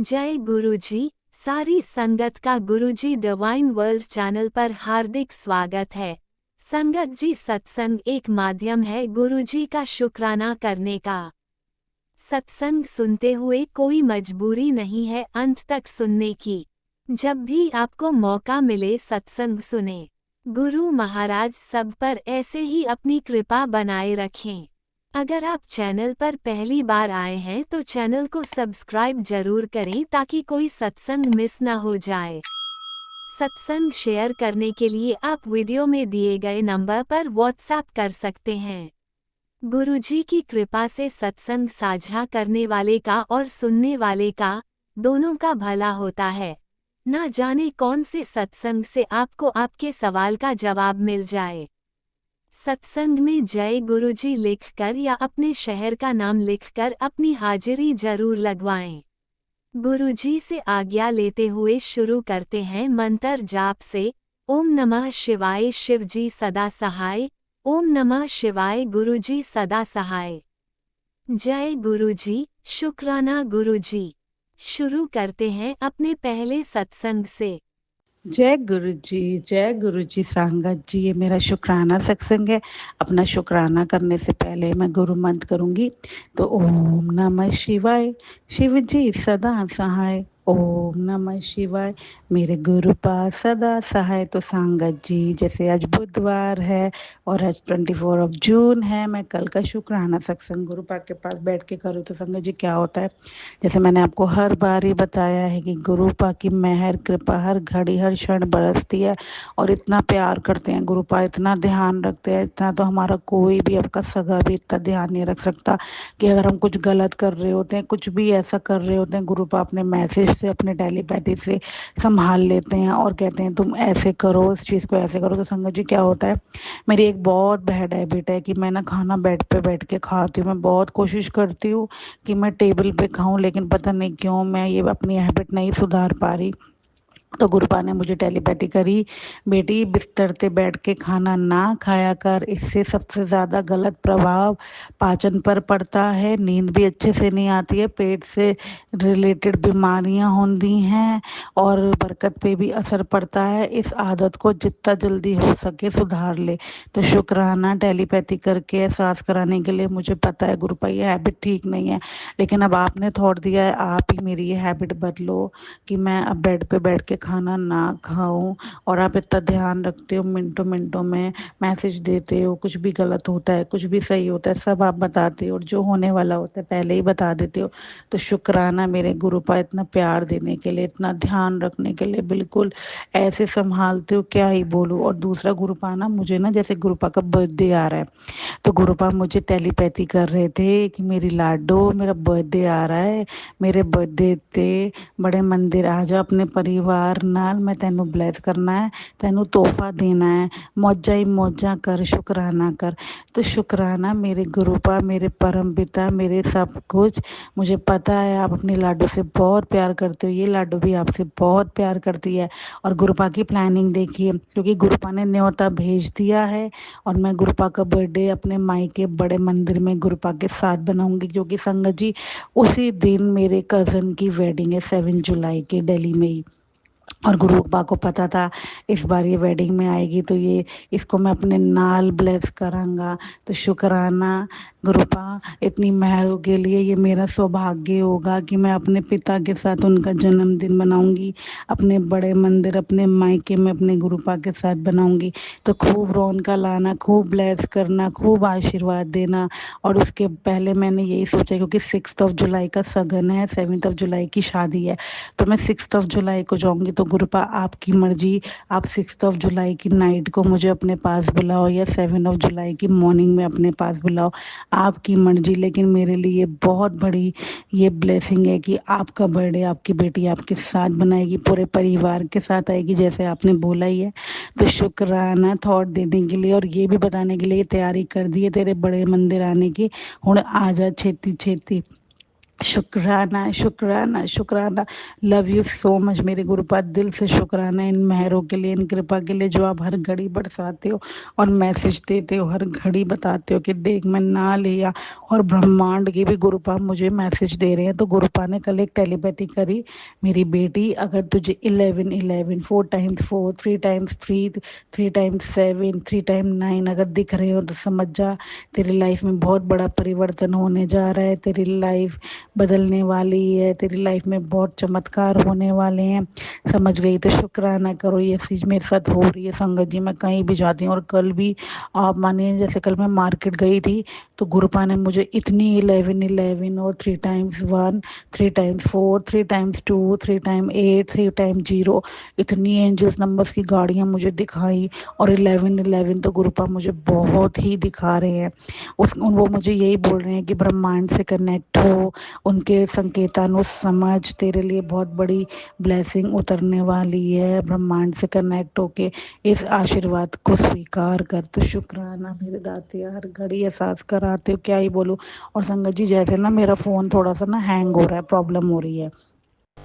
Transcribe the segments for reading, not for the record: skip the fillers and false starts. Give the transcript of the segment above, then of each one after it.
जय गुरुजी। सारी संगत का गुरुजी डिवाइन वर्ल्ड चैनल पर हार्दिक स्वागत है। संगत जी, सत्संग एक माध्यम है गुरुजी का शुक्राना करने का। सत्संग सुनते हुए कोई मजबूरी नहीं है अंत तक सुनने की। जब भी आपको मौका मिले सत्संग सुने। गुरु महाराज सब पर ऐसे ही अपनी कृपा बनाए रखें। अगर आप चैनल पर पहली बार आए हैं तो चैनल को सब्सक्राइब जरूर करें ताकि कोई सत्संग मिस ना हो जाए। सत्संग शेयर करने के लिए आप वीडियो में दिए गए नंबर पर व्हाट्सएप कर सकते हैं। गुरुजी की कृपा से सत्संग साझा करने वाले का और सुनने वाले का, दोनों का भला होता है। ना जाने कौन से सत्संग से आपको आपके सवाल का जवाब मिल जाए। सत्संग में जय गुरुजी लिखकर या अपने शहर का नाम लिखकर अपनी हाजिरी जरूर लगवाएं। गुरुजी से आज्ञा लेते हुए शुरू करते हैं मंत्र जाप से। ओम नमः शिवाय शिवजी सदा सहाय। ओम नमः शिवाय गुरुजी सदा सहाय। जय गुरुजी, शुक्राना गुरुजी। शुरू करते हैं अपने पहले सत्संग से। जय गुरु जी सांगत जी। ये मेरा शुक्राना सत्संग है। अपना शुक्राना करने से पहले मैं गुरु मंत्र करूंगी। तो ओम नमः शिवाय शिव जी सदा सहाय। ओम नमः शिवाय मेरे गुरु पास सदा सहाय। तो सांगत जी, जैसे आज बुधवार है और आज 24 जून है, मैं कल का शुक्राना सत्संग गुरु पाक के पास बैठ के करूँ तो संगत जी क्या होता है, जैसे मैंने आपको हर बार ही बताया है कि गुरु पाक की मेहर कृपा हर घड़ी हर क्षण बरसती है और इतना प्यार करते हैं गुरु पाक, इतना ध्यान रखते हैं, इतना तो हमारा कोई भी आपका सगा भी इतना ध्यान नहीं रख सकता कि अगर हम कुछ गलत कर रहे होते हैं, कुछ भी ऐसा कर रहे होते हैं, गुरु पाक अपने मैसेज से अपने टेलीपैथी से संभाल लेते हैं और कहते हैं तुम ऐसे करो, इस चीज़ को ऐसे करो। तो संगत जी क्या होता है, मेरी एक बहुत बैड हैबिट है कि मैं ना खाना बेड पे बैठ के खाती हूँ। मैं बहुत कोशिश करती हूँ कि मैं टेबल पे खाऊं, लेकिन पता नहीं क्यों मैं ये अपनी हैबिट नहीं सुधार पा रही। तो गुरुपा ने मुझे टेलीपैथी करी, बेटी बिस्तर पे बैठ के खाना ना खाया कर, इससे सबसे ज़्यादा गलत प्रभाव पाचन पर पड़ता है, नींद भी अच्छे से नहीं आती है, पेट से रिलेटेड बीमारियां होती हैं और बरकत पे भी असर पड़ता है। इस आदत को जितना जल्दी हो सके सुधार ले। तो शुक्राना टेलीपैथी करके एहसास कराने के लिए मुझे पता है गुरुपा ये हैबिट ठीक नहीं है, लेकिन अब आपने थॉट दिया है, आप ही मेरी ये हैबिट बदलो कि मैं अब बेड पे बैठ के खाना ना खाऊं। और आप इतना ध्यान रखते हो, मिनटों मिनटों में मैसेज देते हो, कुछ भी गलत होता है कुछ भी सही होता है सब आप बताते हो और जो होने वाला होता है पहले ही बता देते हो। तो शुक्राना मेरे गुरुपा, इतना प्यार देने के लिए, इतना ध्यान रखने के लिए, बिल्कुल ऐसे संभालते हो क्या ही बोलूं। और दूसरा गुरुपा ना, मुझे ना जैसे गुरुपा का बर्थडे आ रहा है तो गुरुपा मुझे टेलीपैथी कर रहे थे कि मेरी लाडो मेरा बर्थडे आ रहा है, मेरे बर्थडे ते बड़े मंदिर आ जा अपने परिवार नाल, मैं तेनू ब्लेस करना है, तेनू तोहफा देना है, मौजा ही मौजा कर, शुक्राना कर। तो शुक्राना मेरे गुरुपा, मेरे परम पिता, मेरे सब कुछ। मुझे पता है आप अपनी लाडो से बहुत प्यार करते हो, ये लाडो भी आपसे बहुत प्यार करती है। और गुरुपा की प्लानिंग देखिए, क्योंकि गुरुपा ने न्योता भेज दिया है और मैं गुरुपा का बर्थडे अपने मायके बड़े मंदिर में गुरुपा के साथ बनाऊंगी, क्योंकि संगत जी उसी दिन मेरे कज़न की वेडिंग है 7 जुलाई की दिल्ली में ही। और गुरुपा को पता था इस बार ये वेडिंग में आएगी तो ये इसको मैं अपने नाल ब्लेस करांगा। तो शुक्राना गुरुपा, इतनी मेहरों के लिए ये मेरा सौभाग्य होगा कि मैं अपने पिता के साथ उनका जन्मदिन मनाऊंगी, अपने बड़े मंदिर अपने मायके में अपने गुरुपा के साथ बनाऊंगी। तो खूब रौनका लाना, खूब ब्लेस करना, खूब आशीर्वाद देना। और उसके पहले मैंने यही सोचा, क्योंकि 6 जुलाई का सगन है, 7 जुलाई की शादी है, तो मैं 6 जुलाई को जाऊंगी। तो गुरुपा आपकी मर्जी, आप 6 जुलाई की नाइट को मुझे अपने पास बुलाओ या 7 जुलाई की मॉर्निंग में अपने पास बुलाओ, आपकी मर्जी। लेकिन मेरे लिए बहुत बड़ी ये ब्लेसिंग है कि आपका बर्थडे आपकी बेटी आपके साथ बनाएगी, पूरे परिवार के साथ आएगी जैसे आपने बोला ही है। तो शुक्राना थॉट देने के लिए और ये भी बताने के लिए तैयारी कर दी है तेरे बड़े मंदिर आने की, हुण आ जा छेती छेती। शुक्राना, शुक्राना, शुक्राना। लव यू सो मच मेरे गुरुपाद, दिल से शुक्राना इन मेहरों के लिए, इन कृपा के लिए जो आप हर घड़ी बरसाते हो और मैसेज देते हो, हर घड़ी बताते हो कि देख मैं ना लिया। और ब्रह्मांड की भी गुरुपा मुझे मैसेज दे रहे हैं। तो गुरुपा ने कल एक टेलीपैथी करी, मेरी बेटी अगर तुझे 11 11 4 टाइम्स 4 3 टाइम्स 3 3 टाइम्स 7 3 टाइम 9 अगर दिख रहे हो तो समझ जा तेरी लाइफ में बहुत बड़ा परिवर्तन होने जा रहा है। तेरी लाइफ बदलने वाली है, तेरी लाइफ में बहुत चमत्कार होने वाले हैं। समझ गई तो शुक्राना करो, ये चीज़ मेरे साथ हो रही है। संगत जी मैं कहीं भी जाती हूँ, और कल भी आप मानिए जैसे कल मैं मार्केट गई थी तो गुरुपा ने मुझे इतनी 11 11 और 3 times 1 3 times 4 3 times 2 3 time 8 3 time 0 इतनी एंजल्स नंबर्स की गाड़ियाँ मुझे दिखाई। और 11 11 तो गुरुपा मुझे बहुत ही दिखा रहे हैं। वो मुझे यही बोल रहे हैं कि ब्रह्मांड से कनेक्ट हो, उनके संकेतानु समझ, तेरे लिए बहुत बड़ी ब्लेसिंग उतरने वाली है। ब्रह्मांड से कनेक्ट होके इस आशीर्वाद को स्वीकार कर। तो शुक्राना मेरे दाते, हर घड़ी एहसास कराते हो, क्या ही बोलूँ। और संगत जी जैसे ना मेरा फ़ोन थोड़ा सा ना हैंग हो रहा है, प्रॉब्लम हो रही है,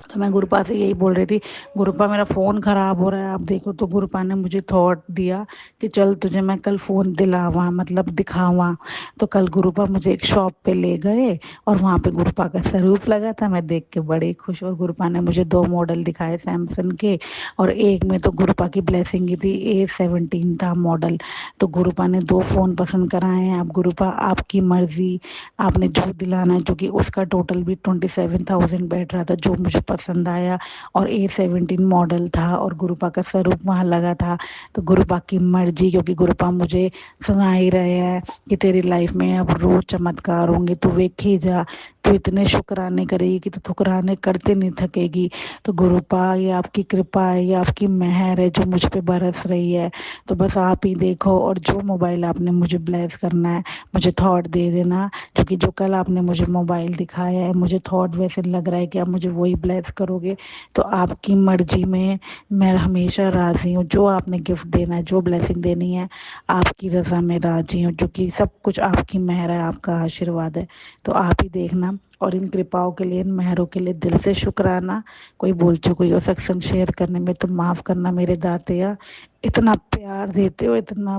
तो मैं गुरुपा से यही बोल रही थी, गुरुपा मेरा फ़ोन ख़राब हो रहा है आप देखो। तो गुरुपा ने मुझे थॉट दिया कि चल तुझे मैं कल फ़ोन दिलावा, मतलब दिखावा। तो कल गुरुपा मुझे एक शॉप पे ले गए और वहाँ पे गुरुपा का स्वरूप लगा था, मैं देख के बड़ी खुश। और गुरुपा ने मुझे 2 मॉडल दिखाए सैमसंग के, और एक में तो गुरुपा की ब्लेसिंग ही थी, A17 था मॉडल। तो गुरुपा ने 2 फ़ोन पसंद कराए हैं। अब गुरुपा आपकी मर्ज़ी, आपने जो दिलाना है, जो कि उसका टोटल भी 27,000 बैठ रहा था, जो मुझे पसंद आया। और A17 मॉडल था और गुरुपा का स्वरूप वहाँ लगा था। तो गुरुपा की मर्जी, क्योंकि गुरुपा मुझे सुना ही रहे हैं कि तेरी लाइफ में अब रोज चमत्कार होंगे, तू वेखी जा, तू इतने शुक्राने करेगी कि तू ठुकराने करते नहीं थकेगी। तो गुरुपा ये आपकी कृपा है, ये आपकी मेहर है जो मुझ पे बरस रही है। तो बस आप ही देखो, और जो मोबाइल आपने मुझे ब्लेस करना है मुझे थॉट दे देना, क्योंकि जो कल आपने मुझे मोबाइल दिखाया है मुझे थॉट वैसे लग रहा है कि आप मुझे वही ब्लेस करोगे। तो आपकी मर्जी में मैं हमेशा राज़ी हूँ, जो आपने गिफ्ट देना है, जो ब्लेसिंग देनी है, आपकी रज़ा में राज़ी हूँ, क्योंकि सब कुछ आपकी मेहर है, आपका आशीर्वाद है। तो आप ही देखना। और इन कृपाओं के लिए, इन मेहरों के लिए दिल से शुक्राना। कोई भूल चूक हुई हो सत्संग शेयर करने में तो माफ़ करना मेरे दातिया। इतना प्यार देते हो, इतना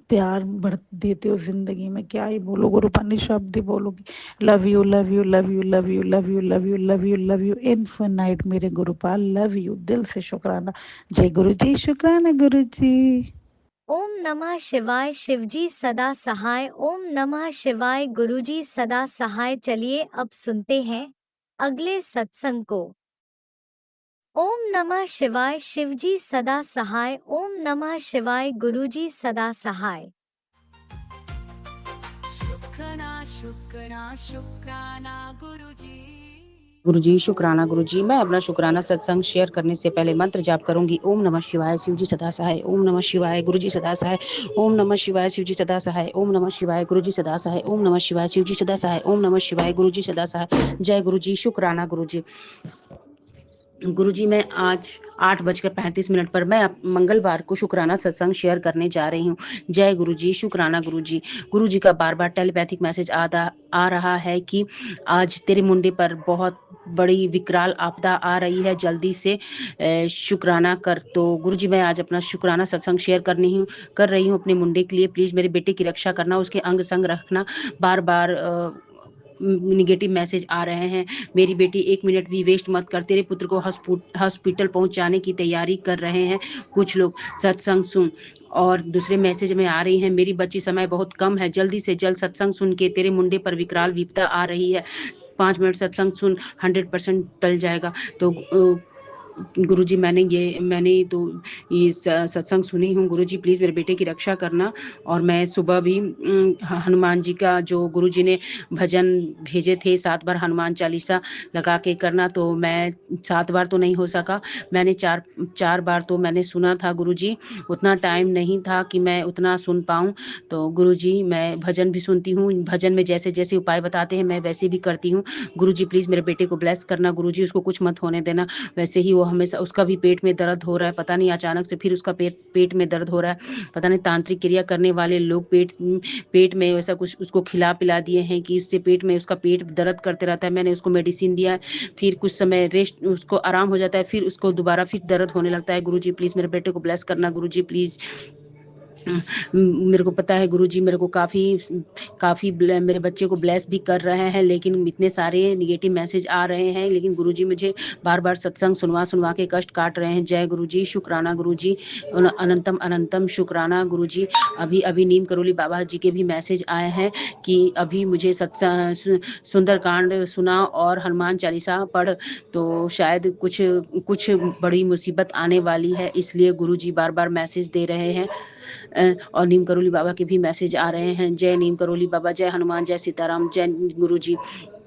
प्यार बढ़ देते हो ज़िंदगी में, क्या ही बोलो गुरुपा, निःशब्द ही बोलोगी। Love you, love you, love you, love you, love you, love you, love you, love you infinite मेरे गुरुपा, लव यू दिल से शुक्राना। जय गुरु जी, शुक्राना गुरु जी। ओम नमः शिवाय, शिवजी सदा सहाय। ओम नमः शिवाय, गुरुजी सदा सहाय। चलिए अब सुनते हैं अगले सत्संग को। ओम नमः शिवाय, शिवजी सदा सहाय। ओम नमः शिवाय, गुरुजी सदा सहाय। शुक्राना शुक्राना शुक्राना गुरुजी। गुरुजी शुक्राना गुरुजी। मैं अपना शुक्राना सत्संग शेयर करने से पहले मंत्र जाप करूंगी। ओम नमः शिवाय, शिवजी सदा सहाय। ओम नमः शिवाय, गुरुजी सदा सहाय। ओम नमः शिवाय, शिवजी सदा सहाय। ओम नमः शिवाय, गुरुजी सदा सहाय। ओम नमः शिवाय, शिवजी सदा सहाय। ओम नमः शिवाय, गुरुजी सदा सहाय। जय गुरुजी, शुक्राना गुरुजी। गुरुजी मैं आज 8:35 पर मैं मंगलवार को शुक्राना सत्संग शेयर करने जा रही हूँ। जय गुरुजी, शुक्राना गुरुजी। गुरुजी का बार बार टेलीपैथिक मैसेज आ रहा है कि आज तेरे मुंडे पर बहुत बड़ी विकराल आपदा आ रही है, जल्दी से शुक्राना कर। तो गुरुजी मैं आज अपना शुक्राना सत्संग शेयर कर रही हूँ अपने मुंडे के लिए। प्लीज़ मेरे बेटे की रक्षा करना, उसके अंग संग रखना। बार बार निगेटिव मैसेज आ रहे हैं। मेरी बेटी 1 मिनट भी वेस्ट मत कर, तेरे पुत्र को हॉस्पिटल पहुंचाने की तैयारी कर रहे हैं कुछ लोग, सत्संग सुन। और दूसरे मैसेज में आ रही हैं, मेरी बच्ची समय बहुत कम है, जल्दी से जल्द सत्संग सुन के, तेरे मुंडे पर विकराल विपदा आ रही है, 5 मिनट सत्संग सुन, 100% टल जाएगा। तो गुरुजी मैंने तो ये सत्संग सुनी हूँ। गुरुजी प्लीज़ मेरे बेटे की रक्षा करना। और मैं सुबह भी हनुमान जी का जो गुरुजी ने भजन भेजे थे, 7 बार हनुमान चालीसा लगा के करना, तो मैं 7 बार तो नहीं हो सका, मैंने चार बार तो मैंने सुना था गुरुजी। उतना टाइम नहीं था कि मैं उतना सुन पाऊँ। तो गुरुजी मैं भजन भी सुनती हूँ, भजन में जैसे जैसे उपाय बताते हैं मैं वैसे भी करती हूँ। गुरुजी प्लीज़ मेरे बेटे को ब्लेस करना गुरुजी, उसको कुछ मत होने देना, वैसे ही वो हमेशा उसका भी पेट में दर्द हो रहा है, पता नहीं अचानक से फिर उसका पेट में दर्द हो रहा है। पता नहीं तांत्रिक क्रिया करने वाले लोग पेट में ऐसा कुछ उसको खिला-पिला दिए हैं कि इससे पेट में उसका पेट दर्द करते रहता है। मैंने उसको मेडिसिन दिया है, फिर कुछ समय रेस्ट उसको आराम हो जाता है, फिर उसको दोबारा फिर दर्द होने लगता है। गुरुजी प्लीज़ मेरे बेटे को ब्लेस करना गुरुजी प्लीज़। मेरे को पता है गुरुजी मेरे को काफ़ी मेरे बच्चे को ब्लेस भी कर रहे हैं, लेकिन इतने सारे नेगेटिव मैसेज आ रहे हैं, लेकिन गुरुजी मुझे बार-बार सत्संग सुनवा के कष्ट काट रहे हैं। जय गुरुजी, शुक्राना गुरुजी, अनंतम अनंतम शुक्राना गुरुजी। अभी नीम करोली बाबा जी के भी मैसेज आए हैं कि अभी मुझे सुंदरकांड सुना और हनुमान चालीसा पढ़, तो शायद कुछ बड़ी मुसीबत आने वाली है, इसलिए गुरुजी बार-बार मैसेज दे रहे हैं। और नीम करोली बाबा के भी मैसेज आ रहे हैं। जय नीम करोली बाबा, जय हनुमान, जय सीताराम, जय गुरुजी।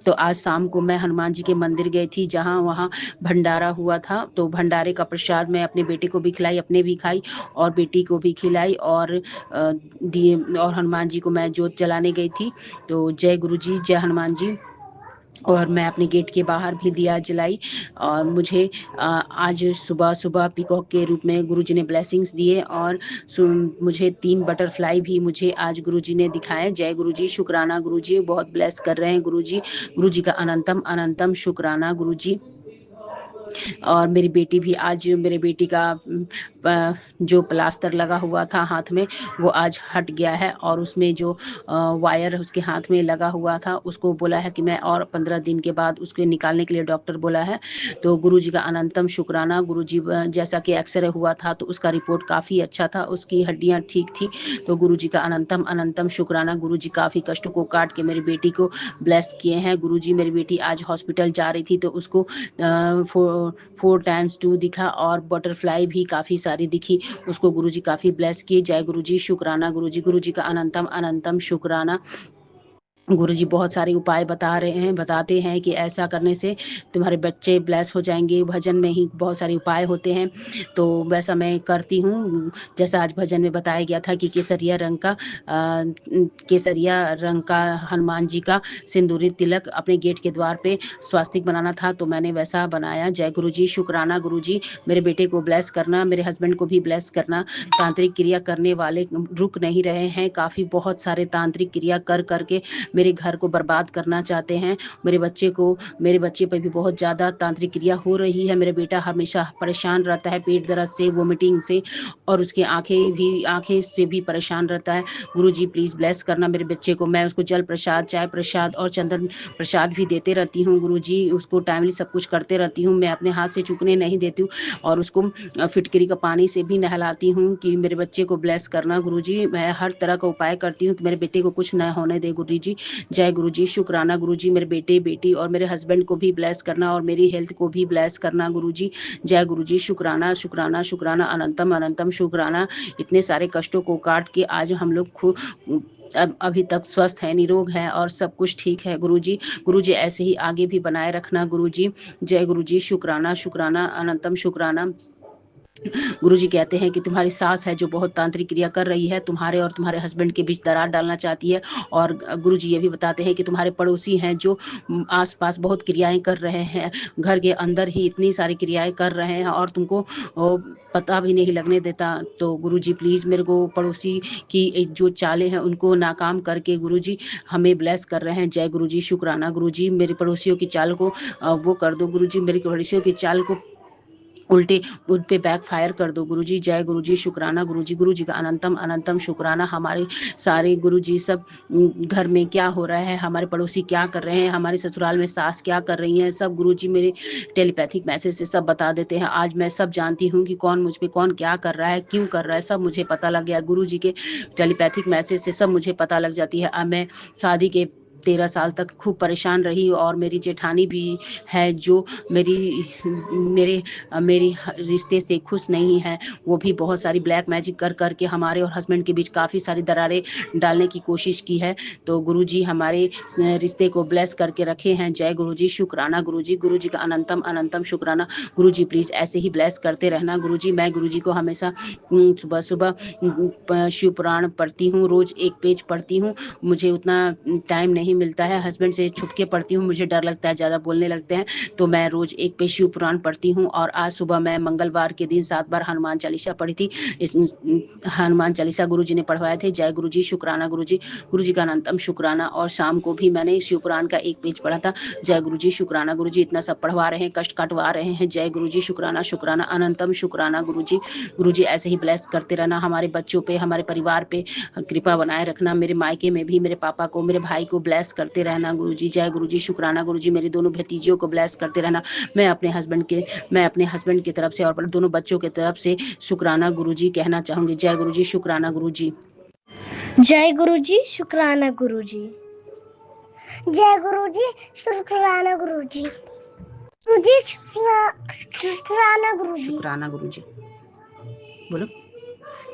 तो आज शाम को मैं हनुमान जी के मंदिर गई थी, जहाँ वहाँ भंडारा हुआ था, तो भंडारे का प्रसाद मैं अपने बेटे को भी खिलाई, अपने भी खाई और बेटी को भी खिलाई और दिए, और हनुमान जी को मैं जोत जलाने गई थी। तो जय गुरुजी, जय हनुमान जी। और मैं अपने गेट के बाहर भी दिया जलाई और मुझे आज सुबह पीकॉक के रूप में गुरुजी ने ब्लेसिंग्स दिए और मुझे 3 बटरफ्लाई भी मुझे आज गुरुजी ने दिखाए। जय गुरुजी, शुक्राना गुरुजी, बहुत ब्लेस कर रहे हैं गुरुजी। गुरुजी का अनंतम अनंतम शुक्राना गुरुजी। और मेरी बेटी भी आज, मेरे बेटी का जो प्लास्टर लगा हुआ था हाथ में वो आज हट गया है, और उसमें जो वायर उसके हाथ में लगा हुआ था उसको बोला है कि मैं और 15 दिन के बाद उसको निकालने के लिए डॉक्टर बोला है। तो गुरुजी का अनंतम शुक्राना गुरुजी। जैसा कि एक्सरे हुआ था तो उसका रिपोर्ट काफ़ी अच्छा था, उसकी हड्डियाँ ठीक थी। तो गुरुजी का अनंतम अनंतम शुक्राना गुरुजी। काफ़ी कष्टों को काट के मेरी बेटी को ब्लेस किए हैं गुरुजी। मेरी बेटी आज हॉस्पिटल जा रही थी तो उसको 4x2 दिखा और बटरफ्लाई भी काफ़ी सारी दिखी, उसको गुरुजी काफ़ी ब्लेस किए। जय गुरुजी, शुक्राना गुरुजी। गुरुजी का अनंतम अनंतम शुक्राना। गुरुजी बहुत सारे उपाय बताते हैं कि ऐसा करने से तुम्हारे बच्चे ब्लेस हो जाएंगे। भजन में ही बहुत सारे उपाय होते हैं, तो वैसा मैं करती हूँ। जैसा आज भजन में बताया गया था कि केसरिया रंग का हनुमान जी का सिंदूरी तिलक अपने गेट के द्वार पे स्वास्तिक बनाना था, तो मैंने वैसा बनाया। जय गुरुजी, शुक्राना गुरुजी। मेरे बेटे को ब्लेस करना, मेरे हस्बैंड को भी ब्लेस करना। तांत्रिक क्रिया करने वाले रुक नहीं रहे हैं, काफ़ी बहुत सारे तांत्रिक क्रिया कर करके मेरे घर को बर्बाद करना चाहते हैं। मेरे बच्चे पर भी बहुत ज़्यादा तांत्रिक क्रिया हो रही है। मेरा बेटा हमेशा परेशान रहता है पेट दर्द से, वोमिटिंग से, और उसकी आंखें से भी परेशान रहता है। गुरुजी प्लीज़ ब्लेस करना मेरे बच्चे को। मैं उसको जल प्रसाद, चाय प्रसाद और चंदन प्रसाद भी देते रहती हूँ गुरुजी। उसको टाइमली सब कुछ करते रहती हूँ, मैं अपने हाथ से चूकने नहीं देती हूँ, और उसको फिटकरी का पानी से भी नहलाती हूँ कि मेरे बच्चे को ब्लेस करना गुरुजी। मैं हर तरह का उपाय करती हूँ कि मेरे बेटे को कुछ न होने दे गुरुजी। जय गुरुजी, शुक्राना गुरुजी। मेरे बेटे, बेटी और मेरे हस्बैंड को भी ब्लेस करना और मेरी हेल्थ को भी ब्लेस करना गुरुजी। जय गुरुजी, शुक्राना शुक्राना शुक्राना, अनंतम अनंतम शुक्राना। इतने सारे कष्टों को काट के आज हम लोग अभी तक स्वस्थ है, निरोग है और सब कुछ ठीक है गुरुजी। गुरुजी ऐसे ही आगे भी बनाए रखना गुरुजी। जय गुरुजी, शुक्राना शुक्राना, अनंतम शुक्राना। गुरुजी कहते हैं कि तुम्हारी सास है जो बहुत तांत्रिक क्रिया कर रही है, तुम्हारे और तुम्हारे हस्बैंड के बीच दरार डालना चाहती है। और गुरुजी ये भी बताते हैं कि तुम्हारे पड़ोसी हैं जो आसपास बहुत क्रियाएं कर रहे हैं, घर के अंदर ही इतनी सारी क्रियाएं कर रहे हैं और तुमको पता भी नहीं लगने देता। तो गुरुजी प्लीज़ मेरे को पड़ोसी की जो चालें हैं उनको नाकाम करके गुरुजी हमें ब्लेस कर रहे हैं। जय गुरुजी, शुक्राना गुरुजी। मेरे पड़ोसियों की चाल को वो कर दो गुरुजी, मेरे पड़ोसियों की चाल को उल्टे उन पे बैक फायर कर दो गुरुजी। जय गुरुजी, शुक्राना गुरुजी। गुरुजी का अनंतम अनंतम शुक्राना। हमारे सारे गुरुजी सब घर में क्या हो रहा है, हमारे पड़ोसी क्या कर रहे हैं, हमारे ससुराल में सास क्या कर रही हैं, सब गुरुजी मेरे टेलीपैथिक मैसेज से सब बता देते हैं। आज मैं सब जानती हूँ कि कौन मुझ पे कौन क्या कर रहा है, क्यों कर रहा है, सब मुझे पता लग गया। गुरुजी के टेलीपैथिक मैसेज से सब मुझे पता लग जाती है। अब मैं शादी के 13 साल तक खूब परेशान रही, और मेरी जेठानी भी है जो मेरे रिश्ते से खुश नहीं है, वो भी बहुत सारी ब्लैक मैजिक कर करके हमारे और हस्बैंड के बीच काफ़ी सारी दरारें डालने की कोशिश की है। तो गुरुजी हमारे रिश्ते को ब्लेस करके रखे हैं। जय गुरुजी, शुक्राना गुरुजी। गुरुजी का अनंतम अनंतम शुक्राना। गुरुजी प्लीज़ ऐसे ही ब्लेस करते रहना गुरुजी। मैं गुरुजी को हमेशा सुबह सुबह शिव पुराण पढ़ती हूँ, रोज़ एक पेज पढ़ती हूँ। मुझे उतना टाइम नहीं नहीं मिलता है। हस्बैंड से छुप के पढ़ती हूँ, मुझे डर लगता है ज़्यादा बोलने लगते हैं, तो मैं रोज़ एक पेज शिव पुराण पढ़ती हूँ। और आज सुबह मैं मंगलवार के दिन 7 बार हनुमान चालीसा पढ़ी थी। इस हनुमान चालीसा गुरुजी ने पढ़वाए थे। जय गुरुजी, शुक्राना गुरुजी, गुरुजी का अनंतम शुक्राना। और शाम को भी मैंने शिव पुराण का एक पेज पढ़ा था। जय गुरुजी, शुक्राना गुरुजी, इतना सब पढ़वा रहे हैं, कष्ट कटवा रहे हैं। जय गुरुजी, शुक्राना शुक्राना, अनंतम शुक्राना गुरुजी। गुरुजी ऐसे ही ब्लेस करते रहना, हमारे बच्चों पे, हमारे परिवार पे कृपा बनाए रखना। मेरे मायके में भी मेरे पापा को, मेरे भाई को ब्लेस करते रहना गुरुजी। जय गुरुजी, शुक्राना गुरुजी, मेरी दोनों भतीजियों को ब्लेस करते रहना। मैं अपने हस्बैंड की तरफ से और दोनों बच्चों की तरफ से शुक्राना गुरुजी कहना चाहूंगी। जय गुरुजी, शुक्राना गुरुजी। जय गुरुजी, शुक्राना गुरुजी। जय गुरुजी, शुक्राना गुरुजी। गुरुजी, शुक्राना गुरुजी। शुक्राना गुरुजी बोलो।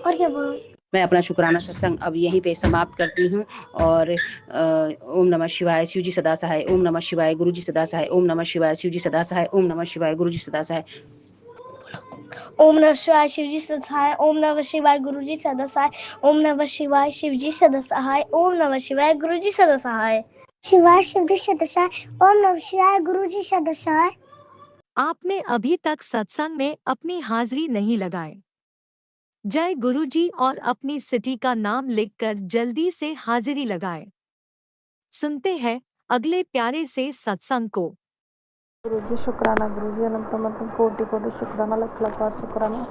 और क्या बोलूं? मैं अपना शुक्राना सत्संग अब यहीं पे समाप्त करती हूँ। और ओम नमः शिवाय, शिव जी सदा सहाय। ओम नमः शिवाय, गुरु जी सदा सहाय। ओम नमः शिवाय, शिव जी सदा सहाय। ओम नमः शिवाय, गुरु जी सदा सहाय। ओम नमः शिवाय, शिव जी सदा सहाय। ओम नमः शिवाय, गुरु जी सदा सहाय। ओम नमः शिवाय, शिव जी सदा सहाय। ओम नमः शिवाय, गुरु जी सदा सहाय। शिवाय शिव जी सदा सहाय। ओम नमः शिवाय, गुरु जी सदा सहाय। आपने अभी तक सत्संग में अपनी हाजिरी नहीं लगाई। जय गुरुजी और अपनी सिटी का नाम लिखकर जल्दी से हाजिरी लगाएं। सुनते हैं अगले प्यारे से सत्संग को। गुरुजी, शुक्राना गुरुजी, अनंतम कोटि कोटि शुक्राना, लख लख बार शुक्राना।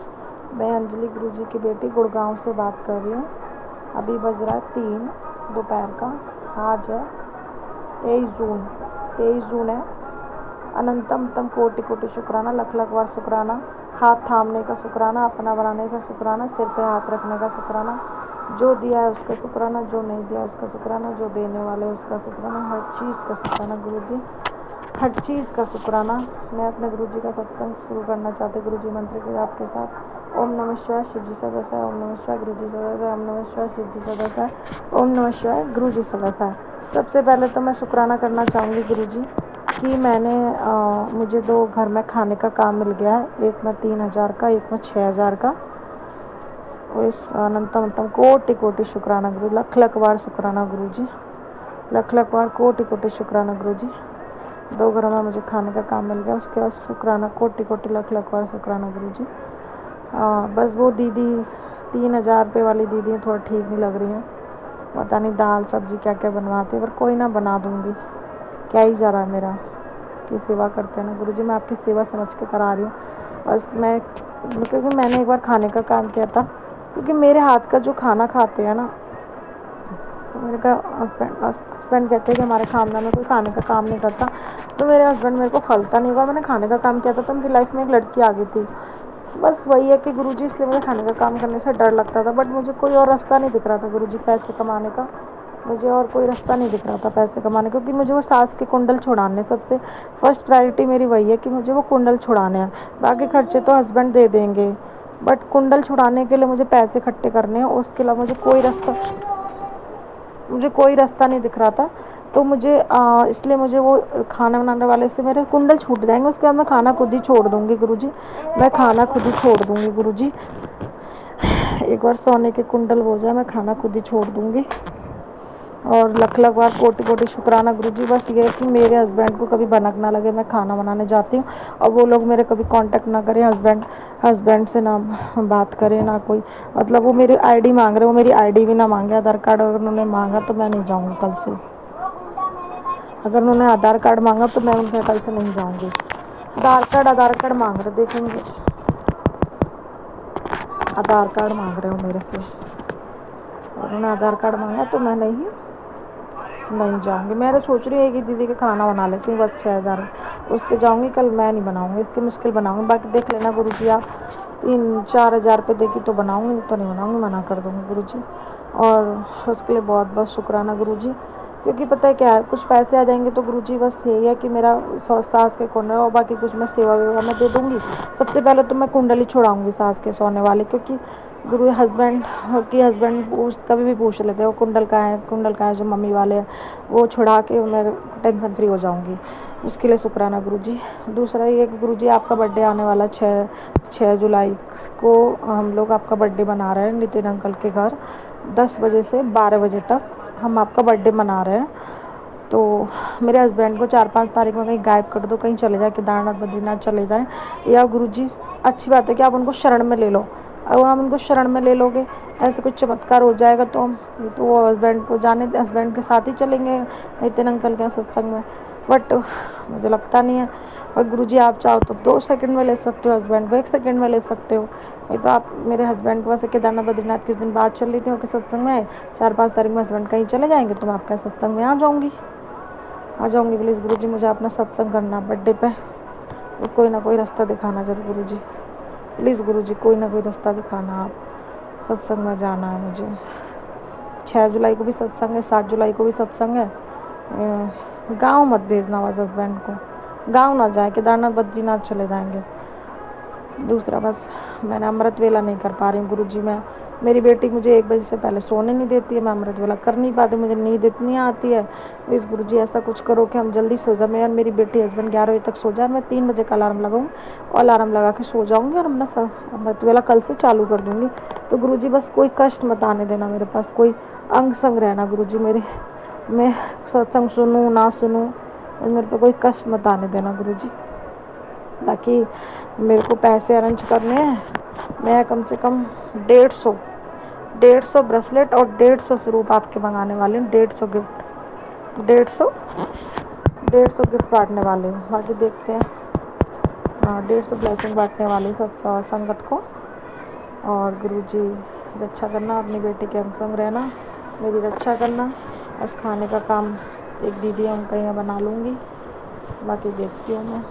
मैं अंजलि गुरुजी की बेटी गुड़गांव से बात कर रही हूँ। अभी बज रहा है 3 दोपहर का। आज है 23 जून है। अनंतम कोटि कोटि शुक्राना, लख लख बार शुक्राना। हाथ थामने का शुक्राना, अपना बनाने का शुक्राना, सिर पे हाथ रखने का शुक्राना। जो दिया है उसका शुक्राना, जो नहीं दिया उसका शुक्राना, जो देने वाले उसका शुक्राना, हर चीज़ का शुक्राना गुरुजी, हर चीज़ का शुक्राना। मैं अपने गुरुजी का सत्संग शुरू करना चाहती हूँ गुरुजी मंत्र के आपके साथ। ओम नमः शिवाय, शिव जी सदा सहाय। ओम नमः शिवाय, गुरुजी सदा सहाय। ओम नमः शिवाय, शिव जी सदा सहाय। ओम नमः शिवाय, गुरुजी सदा सहाय। सबसे पहले तो मैं शुक्राना करना चाहूँगी गुरुजी कि मैंने मुझे 2 घर में खाने का काम मिल गया है। एक में 3000 का, एक में 6000 का। और इस अनंतम कोटि कोटि शुक्राना गुरु, लख लख बार शुक्राना गुरुजी, लख लख बार कोटि कोटि शुक्राना गुरुजी। 2 घरों में मुझे खाने का काम मिल गया। उसके बाद शुक्राना कोटि कोटि लख लख बार शुक्राना गुरुजी। बस वो दीदी 3000 रुपये वाली दीदी थोड़ा ठीक नहीं लग रही हैं। पता नहीं दाल सब्जी क्या क्या बनवाते हैं, पर कोई ना बना दूँगी। क्या ही जा रहा है मेरा की सेवा करते हैं ना गुरुजी। मैं आपकी सेवा समझ के करा रही हूँ बस। मैं क्योंकि मैंने एक बार खाने का काम किया था, क्योंकि मेरे हाथ का जो खाना खाते हैं ना, तो मेरे का हस्बैंड कहते हैं कि हमारे खानदान में कोई खाने का काम नहीं करता। तो मेरे हस्बैंड मेरे को फलता नहीं हुआ। मैंने खाने का काम किया था तो मेरी लाइफ में एक लड़की आ गई थी। बस वही है कि गुरुजी, इसलिए मुझे खाने का काम करने से डर लगता था। बट मुझे कोई और रास्ता नहीं दिख रहा था गुरुजी पैसे कमाने का। मुझे और कोई रास्ता नहीं दिख रहा था पैसे कमाने, क्योंकि मुझे वो सास के कुंडल छुड़ाने, सबसे फर्स्ट प्रायोरिटी मेरी वही है कि मुझे वो कुंडल छुड़ाने हैं। बाकी खर्चे तो हस्बैंड दे देंगे, बट कुंडल छुड़ाने के लिए मुझे पैसे इकट्ठे करने हैं। उसके अलावा मुझे कोई रास्ता नहीं दिख रहा था। तो मुझे इसलिए मुझे वो खाना बनाने वाले से मेरे कुंडल छूट जाएंगे। उसके बाद मैं खाना खुद ही छोड़ दूँगी गुरुजी, मैं खाना खुद ही छोड़ दूँगी गुरुजी। एक बार सोने के कुंडल हो जाए, मैं खाना खुद ही छोड़ दूँगी। और लख लख बार कोटि कोटि शुक्राना गुरुजी। बस ये है कि मेरे हस्बैंड को कभी भनक ना लगे मैं खाना बनाने जाती हूँ, और वो लोग मेरे कभी कांटेक्ट ना करें। हस्बैंड से ना बात करें, ना कोई, मतलब वो मेरी आईडी मांग रहे, वो मेरी आईडी भी ना मांगे। आधार कार्ड अगर उन्होंने मांगा तो मैं नहीं जाऊँगी कल से। अगर उन्होंने आधार कार्ड मांगा तो मैं उनके कल से नहीं जाऊँगी। आधार कार्ड मांग रहे, देखेंगे आधार कार्ड मांग रहे हो मेरे से, और उन्होंने आधार कार्ड मांगा तो मैं नहीं जाऊँगी। मैं तो सोच रही है कि दीदी का खाना बना लेती हूँ, बस 6000 उसके जाऊँगी। कल मैं नहीं बनाऊँगी, इसके मुश्किल बनाऊँगी। बाकी देख लेना गुरुजी, आप 3-4 हज़ार रुपये देगी तो बनाऊँगी, तो नहीं बनाऊँगी, मना कर दूँगी गुरुजी। और उसके लिए बहुत बहुत शुक्राना गुरुजी, क्योंकि पता है क्या है, कुछ पैसे आ जाएंगे तो गुरुजी बस यही है कि मेरा सास के कुंडल, और बाकी कुछ मैं सेवा वेवा में दे दूँगी। सबसे पहले तो मैं कुंडल ही छुड़ाऊँगी सास के सोने वाले, क्योंकि गुरु हस्बैंड कभी भी पूछ लेते हैं वो कुंडल का है जो मम्मी वाले हैं, वो छुड़ा के मैं टेंशन फ्री हो जाऊंगी। उसके लिए शुक्राना गुरुजी। दूसरा ये कि गुरुजी, आपका बर्थडे आने वाला 6 जुलाई को हम लोग आपका बर्थडे मना रहे हैं नितिन अंकल के घर। 10 बजे से 12 बजे तक हम आपका बर्थडे मना रहे हैं। तो मेरे हस्बैंड को 4-5 तारीख में कहीं गायब कर दो, कहीं चले जाए, केदारनाथ बद्रीनाथ चले जाएं, या गुरुजी अच्छी बात है कि आप उनको शरण में ले लो। अब हम उनको शरण में ले लोगे, ऐसे कुछ चमत्कार हो जाएगा तो हम तो वो हस्बैंड को जाने, हस्बैंड के साथ ही चलेंगे नितिन अंकल के सत्संग में, बट मुझे लगता नहीं है। और गुरुजी आप चाहो तो 2 सेकंड में ले सकते हो, हस्बैंड को 1 सेकंड में ले सकते हो। नहीं तो आप मेरे हस्बैंड को वैसे केदारनाथ बद्रीनाथ के दिन बात चल रही थी उनके सत्संग में, 4-5 तारीख में हस्बैंड कहीं चले जाएंगे तो मैं आपके सत्संग में आ जाऊँगी। प्लीज़ गुरुजी, मुझे अपना सत्संग करना बर्थडे पे, तो कोई ना कोई रास्ता दिखाना जरूर गुरुजी, प्लीज़ गुरुजी, कोई ना कोई रास्ता दिखाना। आप सत्संग में जाना है मुझे। 6 जुलाई को भी सत्संग है, 7 जुलाई को भी सत्संग है। गाँव मत भेजना बस हस्बैंड को, गाँव ना जाए, केदारनाथ बद्रीनाथ चले जाएंगे। दूसरा बस मैंने अमृत वेला नहीं कर पा रही हूँ गुरुजी। मैं, मेरी बेटी मुझे 1 बजे से पहले सोने नहीं देती है, मैं अमृत वेला कर नहीं पाती, मुझे नींद इतनी आती है। प्लीज़ गुरुजी ऐसा कुछ करो कि हम जल्दी सो जाए, मैं और मेरी बेटी हस्बैंड 11 बजे तक सो जाए, मैं 3 बजे का अलार्म लगाऊँ और अलार्म लगा के सो जाऊँगी और अपना अमृत वेला कल से चालू कर दूँगी। तो गुरुजी बस कोई कष्ट मत आने देना मेरे पास, कोई अंग संग रहना गुरुजी मेरे, मैं सत्संग सुनूँ ना सुनूँ, मेरे पे कोई कष्ट मत आने देना गुरुजी। बाकी मेरे को पैसे अरेंज करने हैं, मैं कम से कम 150 ब्रेसलेट और 150 स्वरूप आपके मंगाने वाले हूँ, 150 गिफ्ट, 150 गिफ्ट बांटने वाले हूँ। बाकी देखते हैं, 150 ब्लेसिंग बांटने वाली संगत को। और गुरुजी रक्षा करना, अपनी बेटी के संग रहना, मेरी रक्षा करना। बस खाने का काम एक दीदी उनका यहाँ बना लूँगी, बाकी देखती हूँ मैं,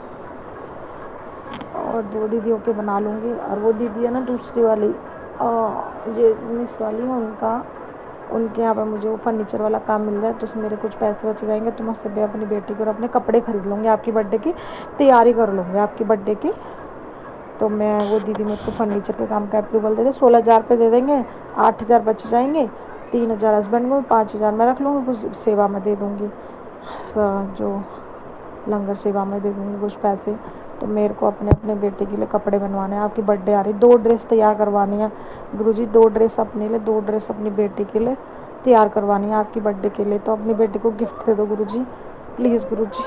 और 2 दीदियों के बना लूँगी। और वो दीदी है ना दूसरी वाली, ये मिस वाली है, उनके यहाँ पर मुझे वो फर्नीचर वाला काम मिल जाए तो उसमें मेरे कुछ पैसे बच जाएंगे, तो मैं उससे अपनी बेटी को और अपने कपड़े खरीद लूँगी, आपकी बर्थडे की तैयारी कर लूँगी आपकी बर्थडे की। तो मैं, वो दीदी मुझको फर्नीचर के काम का अप्रूवल दे दे, 16,000 रुपये दे देंगे, 8,000 बच जाएंगे, 3,000 हस्बैंड को, 5,000 मैं रख लूँगी, कुछ सेवा में दे दूँगी, जो लंगर सेवा में दे दूँगी कुछ पैसे। तो मेरे को अपने बेटे के लिए कपड़े बनवाने हैं, आपकी बर्थडे आ रही, 2 ड्रेस तैयार करवानी है गुरुजी, 2 ड्रेस अपने लिए, 2 ड्रेस अपनी बेटी के लिए तैयार करवानी है आपकी बर्थडे के लिए। तो अपनी बेटी को गिफ्ट दे दो गुरुजी, प्लीज़ गुरुजी।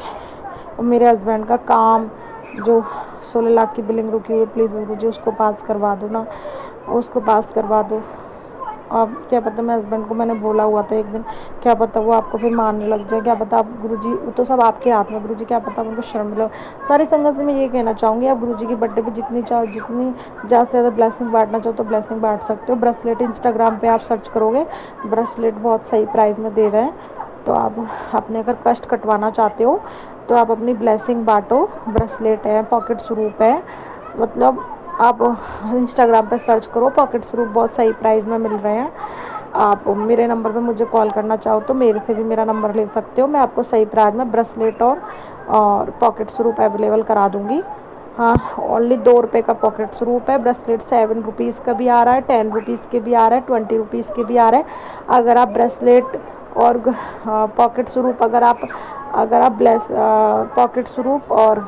और मेरे हस्बैंड का काम जो 16 लाख की बिलिंग रुकी हुई है, प्लीज़ गुरुजी उसको पास करवा दो ना, उसको पास करवा दो। अब क्या पता, मैं हस्बैंड को मैंने बोला हुआ था एक दिन, क्या पता वो आपको फिर मारने लग जाए, क्या पता आप गुरुजी, तो सब आपके हाथ में गुरुजी, क्या पता उनको शर्म मिले। सारी संगत से मैं ये कहना चाहूँगी, आप गुरुजी की बर्थडे पे जितनी चाहो, जितनी ज़्यादा से ज़्यादा ब्लेसिंग बांटना चाहो तो ब्लेसिंग बांट सकते हो। ब्रेसलेट इंस्टाग्राम पे आप सर्च करोगे, ब्रेसलेट बहुत सही प्राइस में दे रहे हैं, तो आप अपने अगर कष्ट कटवाना चाहते हो तो आप अपनी ब्लेसिंग बांटो। ब्रेसलेट है, पॉकेट स्वरूप है, मतलब आप इंस्टाग्राम पे सर्च करो, पॉकेट स्वरूप बहुत सही प्राइस में मिल रहे हैं। आप मेरे नंबर पे मुझे कॉल करना चाहो तो मेरे से भी मेरा नंबर ले सकते हो, मैं आपको सही प्राइस में ब्रेसलेट और पॉकेट स्वरूप अवेलेबल करा दूँगी। हाँ, ओनली 2 रुपये का पॉकेट स्वरूप है। ब्रेसलेट 7 रुपीज़ का भी आ रहा है, 10 रुपीज़ के भी आ रहा है, 20 रुपीज़ के भी आ रहा है। अगर आप ब्रेसलेट और पॉकेट स्वरूप, अगर आप पॉकेट स्वरूप और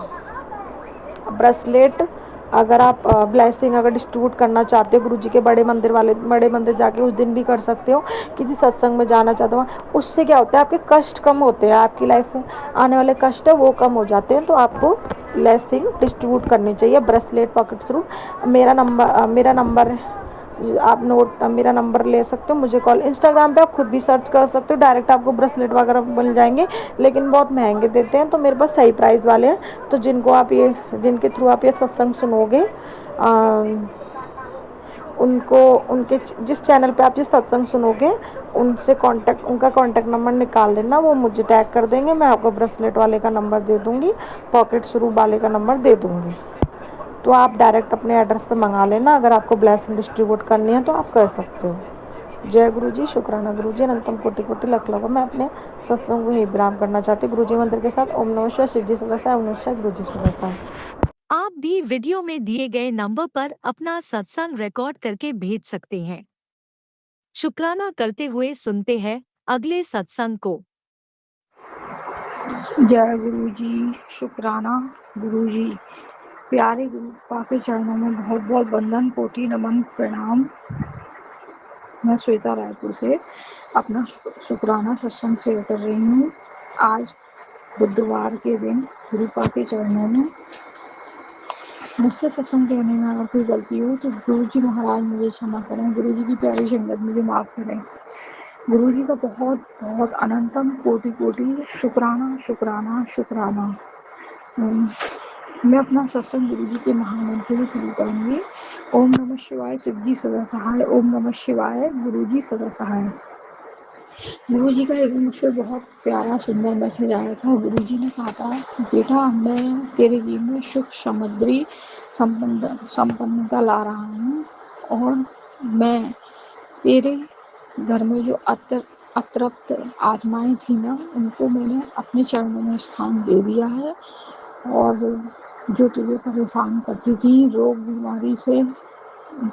ब्रेसलेट अगर आप ब्लेसिंग अगर डिस्ट्रीब्यूट करना चाहते हो, गुरुजी के बड़े मंदिर जाके उस दिन भी कर सकते हो, किसी सत्संग में जाना चाहते हो, उससे क्या होता है आपके कष्ट कम होते हैं, आपकी लाइफ में आने वाले कष्ट है वो कम हो जाते हैं। तो आपको ब्लेसिंग डिस्ट्रीब्यूट करनी चाहिए ब्रेसलेट पॉकेट थ्रू। मेरा नंबर आप मेरा नंबर ले सकते हो, मुझे कॉल, इंस्टाग्राम पे आप खुद भी सर्च कर सकते हो, डायरेक्ट आपको ब्रेसलेट वगैरह मिल जाएंगे, लेकिन बहुत महंगे देते हैं। तो मेरे पास सही प्राइस वाले हैं, तो जिनके थ्रू आप ये सत्संग सुनोगे, उनके जिस चैनल पे आप ये सत्संग सुनोगे उनका कांटेक्ट नंबर निकाल लेना, वो मुझे टैग कर देंगे, मैं आपको ब्रेसलेट वाले का नंबर दे दूँगी, पॉकेट स्वरूप वाले का नंबर दे दूँगी। तो आप डायरेक्ट अपने एड्रेस पे मंगा लेना, अगर आपको ब्लेसिंग डिस्ट्रीब्यूट करनी है तो आप कर सकते हो। जय गुरु जी, शुक्राना गुरु जी, अनंतम कोटि कोटि लख लखों मैं अपने सत्संग को ही विराम करना चाहती हूँ। गुरु जी मंत्र के साथ ओम नमः शिवाय, शिव जी सदा साई, ओम नमः शिवाय, गुरु जी सदा साई। आप भी वीडियो में दिए गए नंबर पर अपना सत्संग रिकॉर्ड करके भेज सकते हैं। शुक्राना करते हुए सुनते हैं अगले सत्संग को। जय गुरु जी, शुक्राना गुरु जी, प्यारे गुरु पाके चरणों में बहुत बहुत वंदन, कोटि नमन, प्रणाम। मैं श्वेता रायपुर से अपना शुक्राना सत्संग शेयर कर रही हूँ। आज बुधवार के दिन गुरु पाक के चरणों में मुझसे सत्संग करने में अगर कोई गलती हो तो गुरु जी महाराज मुझे क्षमा करें, गुरु जी की प्यारी संगत मुझे माफ़ करें। गुरु जी का बहुत बहुत अनंतम कोटि कोटि शुक्राना शुक्राना शुक्राना। मैं अपना सत्संग गुरु जी के महामंत्र से शुरू करूँगी। ओम नमः शिवाय, शिव जी सदा सहाय। ओम नमः शिवाय, गुरु जी सदा सहाय। गुरु जी का एक मुझ पर बहुत प्यारा सुंदर मैसेज आया था। गुरु जी ने कहा था, बेटा मैं तेरे जीवन में सुख समृद्धि संपन्नता ला रहा हूँ, और मैं तेरे घर में जो अतृप्त आत्माएं थी ना, उनको मैंने अपने चरणों में स्थान दे दिया है। और जो तुझे परेशान करती थी, रोग बीमारी से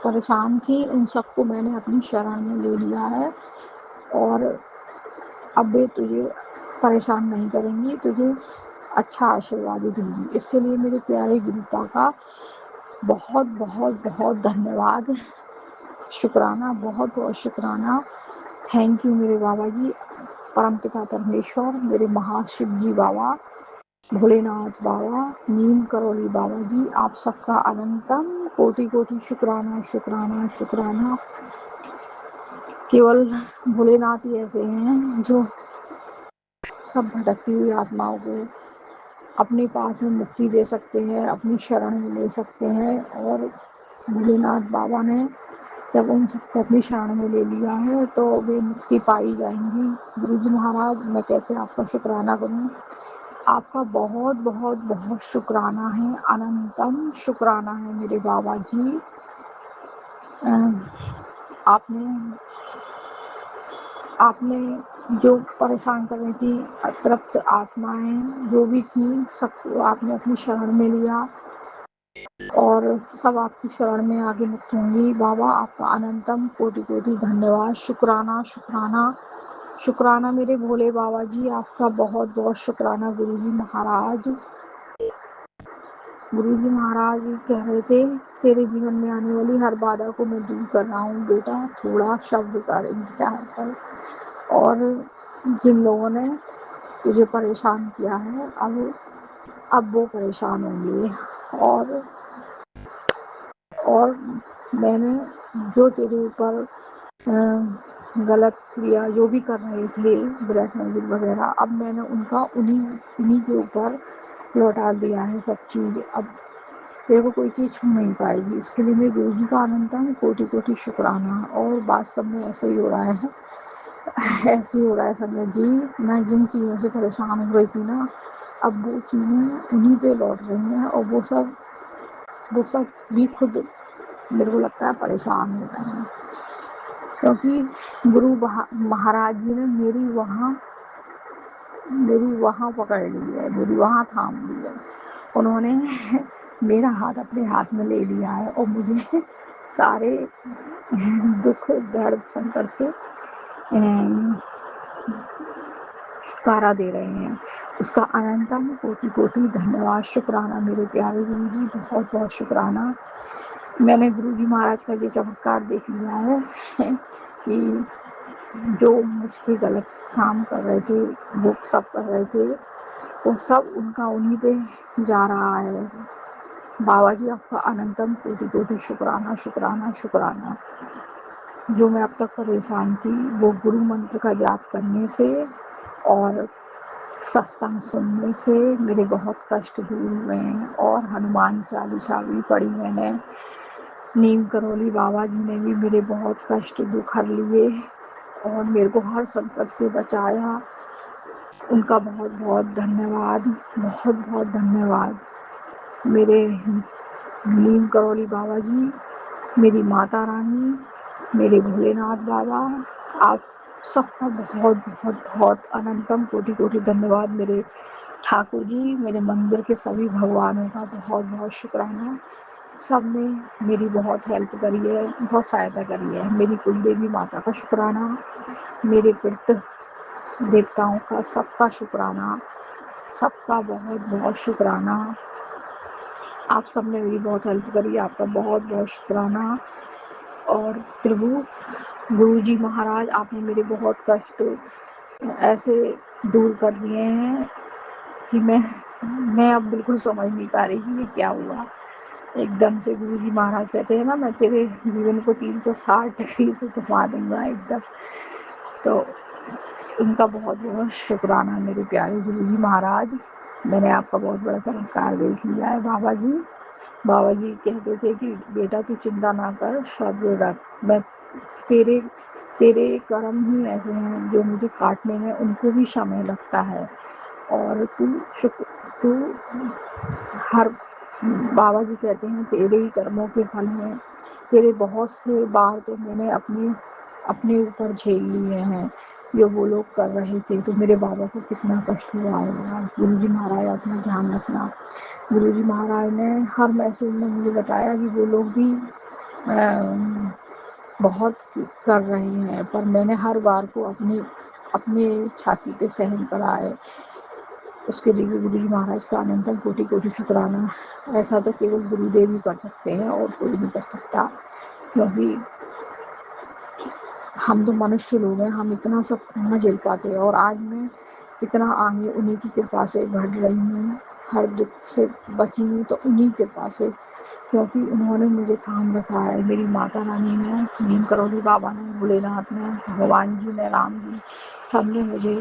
परेशान थी, उन सबको मैंने अपनी शरण में ले लिया है। और अब वे तुझे परेशान नहीं करेंगी, तुझे अच्छा आशीर्वाद दूंगी। इसके लिए मेरे प्यारे गुरुपा का बहुत बहुत बहुत धन्यवाद, शुक्राना, बहुत बहुत शुक्राना। थैंक यू मेरे बाबा जी, परमपिता परमेश्वर, मेरे महाशिव जी बाबा, भोलेनाथ बाबा, नीम करौली बाबा जी, आप सबका अनंतम कोटि कोटि शुक्राना शुक्राना शुक्राना। केवल भोलेनाथ ही ऐसे हैं जो सब भटकती हुई आत्माओं को अपने पास में मुक्ति दे सकते हैं, अपनी शरण में ले सकते हैं। और भोलेनाथ बाबा ने जब उन सबको अपनी शरण में ले लिया है तो वे मुक्ति पाई जाएंगी। गुरु जी महाराज, मैं कैसे आपका शुक्राना करूं। आपका बहुत बहुत बहुत शुक्राना है, अनंतम शुक्राना है मेरे बाबा जी। आपने जो परेशान कर रही थी, अतृप्त आत्माएं जो भी थी, सबको आपने अपनी शरण में लिया और सब आपकी शरण में आगे मुक्त होंगी। बाबा आपका अनंतम कोटि कोटि धन्यवाद, शुक्राना शुक्राना शुक्राना मेरे भोले बाबा जी, आपका बहुत बहुत शुक्राना। गुरुजी महाराज कह रहे थे, तेरे जीवन में आने वाली हर बाधा को मैं दूर कर रहा हूँ बेटा, थोड़ा शब्द कर इंतजार कर। और जिन लोगों ने तुझे परेशान किया है, अब वो परेशान होंगे। और मैंने जो तेरे ऊपर गलत क्रिया जो भी कर रहे थे, ब्लैक मैजिक वगैरह, अब मैंने उनका उन्हीं के ऊपर लौटा दिया है सब चीज़। अब तेरे को कोई चीज़ छू नहीं पाएगी। इसके लिए मैं गुरु जी का अनंतम कोटि कोटि शुक्राना। और वास्तव में ऐसा ही हो रहा है, ऐसे ही हो रहा है संगत जी। मैं जिन चीज़ों से परेशान हो रही थी ना, अब वो चीज़ें उन्हीं पे लौट रही हैं, और वो सब भी खुद मेरे को लगता है परेशान हो रहे हैं, क्योंकि गुरु महाराज जी ने मेरी वहाँ पकड़ ली है, मेरी वहाँ थाम ली है। उन्होंने मेरा हाथ अपने हाथ में ले लिया है और मुझे सारे दुख दर्द संकट से छुटकारा दे रहे हैं। उसका अनंतम कोटि कोटि धन्यवाद, शुक्राना मेरे प्यारे गुरु जी, बहुत बहुत शुक्राना। मैंने गुरु जी महाराज का ये चमत्कार देख लिया है कि जो मुझ पे गलत काम कर रहे थे, वो सब कर रहे थे, वो सब उनका उन्हीं पे जा रहा है। बाबा जी आपका अनंतम कोटि कोटि शुक्राना शुक्राना शुक्राना। जो मैं अब तक परेशान थी, वो गुरु मंत्र का जाप करने से और सत्संग सुनने से मेरे बहुत कष्ट दूर हुए हैं। और हनुमान चालीसा भी पढ़ी मैंने, नीम करौली बाबा जी ने भी मेरे बहुत कष्ट दुख हर लिए और मेरे को हर संकट से बचाया। उनका बहुत बहुत धन्यवाद, बहुत बहुत धन्यवाद। मेरे नीम करौली बाबा जी, मेरी माता रानी, मेरे भोलेनाथ बाबा, आप सबका बहुत बहुत बहुत अनंतम कोटि कोटि धन्यवाद। मेरे ठाकुर जी, मेरे मंदिर के सभी भगवानों का बहुत बहुत शुक्राना। सब ने मेरी बहुत हेल्प करी है, बहुत सहायता करी है। मेरी कुल देवी माता का शुक्राना, मेरे पितृ देवताओं का सबका शुक्राना, सबका बहुत बहुत शुक्राना। आप सब ने मेरी बहुत हेल्प करी, आपका बहुत बहुत शुक्राना। और प्रभु गुरु जी महाराज, आपने मेरे बहुत कष्ट ऐसे दूर कर दिए हैं कि मैं अब बिल्कुल समझ नहीं पा रही कि ये क्या हुआ। एकदम से गुरुजी महाराज कहते हैं ना, मैं तेरे जीवन को 360 डिग्री से घुमा दूंगा एकदम। तो उनका बहुत बहुत शुक्राना मेरे प्यारे गुरुजी महाराज। मैंने आपका बहुत बड़ा चमत्कार देख लिया है बाबा जी। बाबा जी कहते थे कि बेटा तू चिंता ना कर, सब्र रख, मैं तेरे तेरे कर्म ही ऐसे हैं जो मुझे काटने में उनको भी समय लगता है, और तू हर बाबा जी कहते हैं तेरे ही कर्मों के फल हैं। तेरे बहुत से बार तो मैंने अपने ऊपर झेल लिए हैं जो वो लोग कर रहे थे, तो मेरे बाबा को कितना कष्ट हुआ होगा। गुरुजी महाराज अपना ध्यान रखना। गुरुजी महाराज ने हर मैसेज में मुझे बताया कि वो लोग भी बहुत कर रहे हैं, पर मैंने हर बार को अपने छाती पे सहन करा है। उसके लिए भी गुरुजी महाराज का अनंतम कोटि कोटि शुक्राना। ऐसा तो केवल गुरुदेव ही कर सकते हैं और कोई नहीं कर सकता, क्योंकि हम तो मनुष्य लोग हैं, हम इतना सब नहीं झेल पाते। और आज मैं इतना आगे उन्हीं की कृपा से बढ़ रही हूँ, हर दुख से बची हूँ तो उन्हीं की कृपा से, क्योंकि उन्होंने मुझे थाम रखा है। मेरी माता रानी ने, नीम करोली बाबा ने, भोलेनाथ ने, भगवान जी ने, राम जी, सब ने मुझे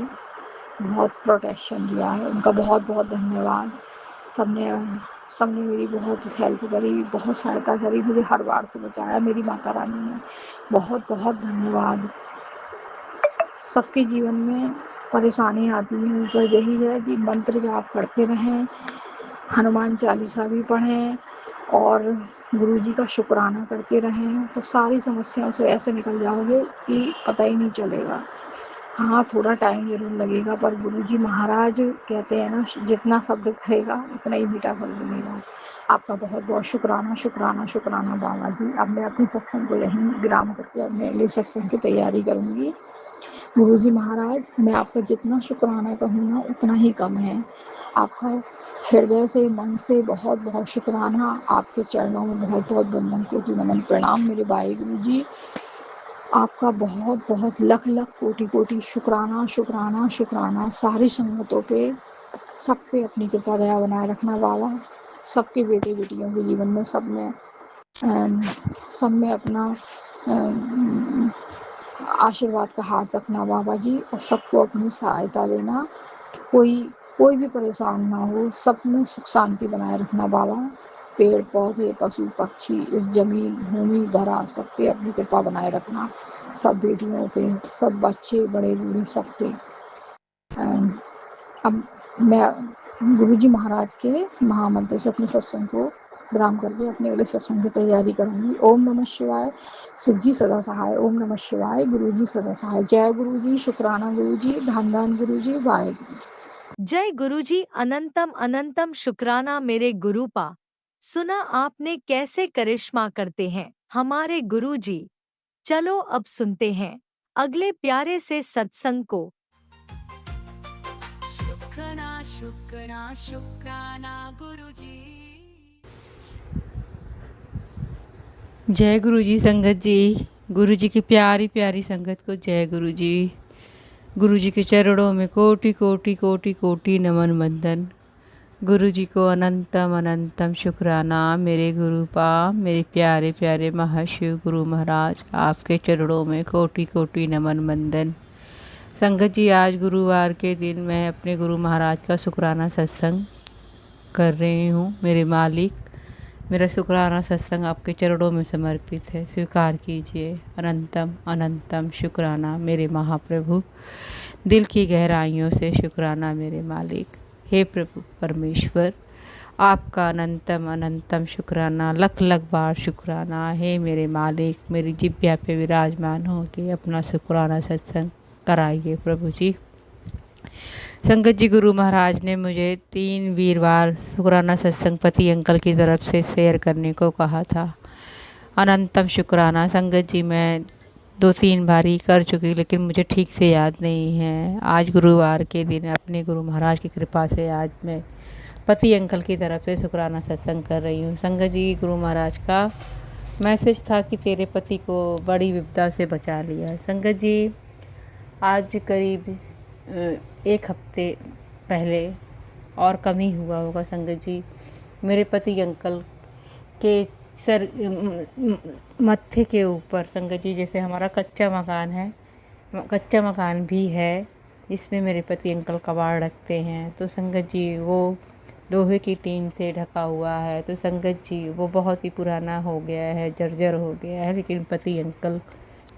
बहुत प्रोटेक्शन दिया है। उनका बहुत बहुत धन्यवाद। सबने मेरी बहुत हेल्प करी, बहुत सहायता करी, मुझे हर बार से बचाया मेरी माता रानी ने। बहुत बहुत धन्यवाद। सबके जीवन में परेशानी आती है, तो यही है कि मंत्र जाप करते रहें, हनुमान चालीसा भी पढ़ें और गुरुजी का शुक्राना करते रहें, तो सारी समस्याओं से ऐसे निकल जाओगे कि पता ही नहीं चलेगा। हाँ, थोड़ा टाइम ज़रूर लगेगा, पर गुरुजी महाराज कहते हैं ना, जितना सब्र करेगा उतना ही मीठा फल मिलेगा। आपका बहुत बहुत शुक्राना शुक्राना शुक्राना बाबा जी। अब मैं अपने सत्संग को यहीं विराम करके अपने अगले सत्संग की तैयारी करूँगी। गुरुजी महाराज, मैं आपका जितना शुक्राना कहूँ ना उतना ही कम है। आपका हृदय से, मन से बहुत बहुत शुक्राना। आपके चरणों में बहुत बहुत वंदन, कोटि नमन, प्रणाम मेरे भाई गुरुजी। आपका बहुत बहुत लख लख कोटि कोटि शुक्राना शुक्राना शुक्राना। सारी संगतों पे, सब पे अपनी कृपा दया बनाए रखना बाबा। सबके बेटे बेटियों के जीवन में, सब में अपना आशीर्वाद का हाथ रखना बाबा जी, और सबको अपनी सहायता देना। कोई भी परेशान ना हो, सब में सुख शांति बनाए रखना बाबा। पेड़ पौधे, पशु पक्षी, इस जमीन भूमि धरा, सब पे अपनी कृपा बनाए रखना। सब बेटियों पे, सब बच्चे बड़े बूढ़े, सब पे। अब मैं गुरुजी महाराज के महामंत्र से अपने सत्संग को विराम करके अपने अगले सत्संग की तैयारी करूंगी। ओम नमः शिवाय। शिव जी सदा सहाय। ओम नमः शिवाय। गुरुजी सदा सहाय। जय गुरुजी, शुक्राना गुरुजी, धन धन गुरुजी, वाहेगुरु। जय गुरुजी। अनंतम अनंतम शुक्राना मेरे गुरुपा। सुना आपने कैसे करिश्मा करते हैं हमारे गुरुजी। चलो अब सुनते हैं अगले प्यारे से सत्संग को। शुक्राना शुक्राना शुक्राना गुरुजी। जय गुरु जी संगत जी। गुरु जी की प्यारी प्यारी संगत को जय गुरु जी। गुरु जी के चरणों में कोटि कोटि कोटि कोटि नमन वंदन। गुरु जी को अनंतम अनंतम शुक्राना। मेरे गुरुपा, मेरे प्यारे प्यारे महाशिव गुरु महाराज, आपके चरणों में कोटि कोटि नमन वंदन। संगत जी, आज गुरुवार के दिन मैं अपने गुरु महाराज का शुक्राना सत्संग कर रही हूँ। मेरे मालिक, मेरा शुक्राना सत्संग आपके चरणों में समर्पित है, स्वीकार कीजिए। अनंतम अनंतम शुक्राना मेरे महाप्रभु। दिल की गहराइयों से शुक्राना मेरे मालिक। हे प्रभु परमेश्वर, आपका अनंतम अनंतम शुक्राना, लख लख बार शुक्राना। हे मेरे मालिक, मेरी जिब्या पे विराजमान हो के अपना शुक्राना सत्संग कराइए प्रभु जी। संगत जी, गुरु महाराज ने मुझे 3 वीरवार शुक्राना सत्संग पति अंकल की तरफ से शेयर करने को कहा था। अनंतम शुक्राना संगत जी, मैं 2-3 बार ही कर चुकी, लेकिन मुझे ठीक से याद नहीं है। आज गुरुवार के दिन अपने गुरु महाराज की कृपा से आज मैं पति अंकल की तरफ से शुक्राना सत्संग कर रही हूँ। संगत जी, गुरु महाराज का मैसेज था कि तेरे पति को बड़ी विपदा से बचा लिया। संगत जी, आज करीब 1 हफ्ते पहले और कम ही हुआ होगा संगत जी। मेरे पति अंकल के सर मत्थे के ऊपर संगत जी, जैसे हमारा कच्चा मकान भी है जिसमें मेरे पति अंकल कबाड़ रखते हैं। तो संगत जी वो लोहे की टीन से ढका हुआ है। तो संगत जी वो बहुत ही पुराना हो गया है, जर्जर हो गया है, लेकिन पति अंकल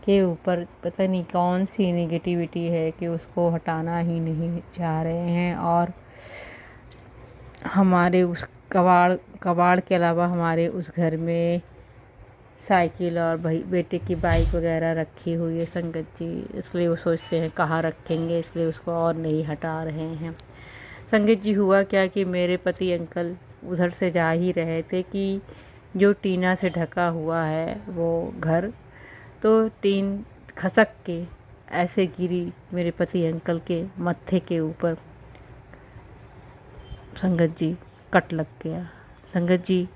के ऊपर पता नहीं कौन सी नेगेटिविटी है कि उसको हटाना ही नहीं चाह रहे हैं। और हमारे उस कबाड़ के अलावा हमारे उस घर में साइकिल और भाई बेटे की बाइक वगैरह रखी हुई है संगत जी, इसलिए वो सोचते हैं कहाँ रखेंगे, इसलिए उसको और नहीं हटा रहे हैं। संगत जी हुआ क्या कि मेरे पति अंकल उधर से जा ही रहे थे कि जो टीना से ढका हुआ है वो घर, तो टीन खसक के ऐसे गिरी मेरे पति अंकल के मत्थे के ऊपर। संगत जी कट लग गया। संगत जी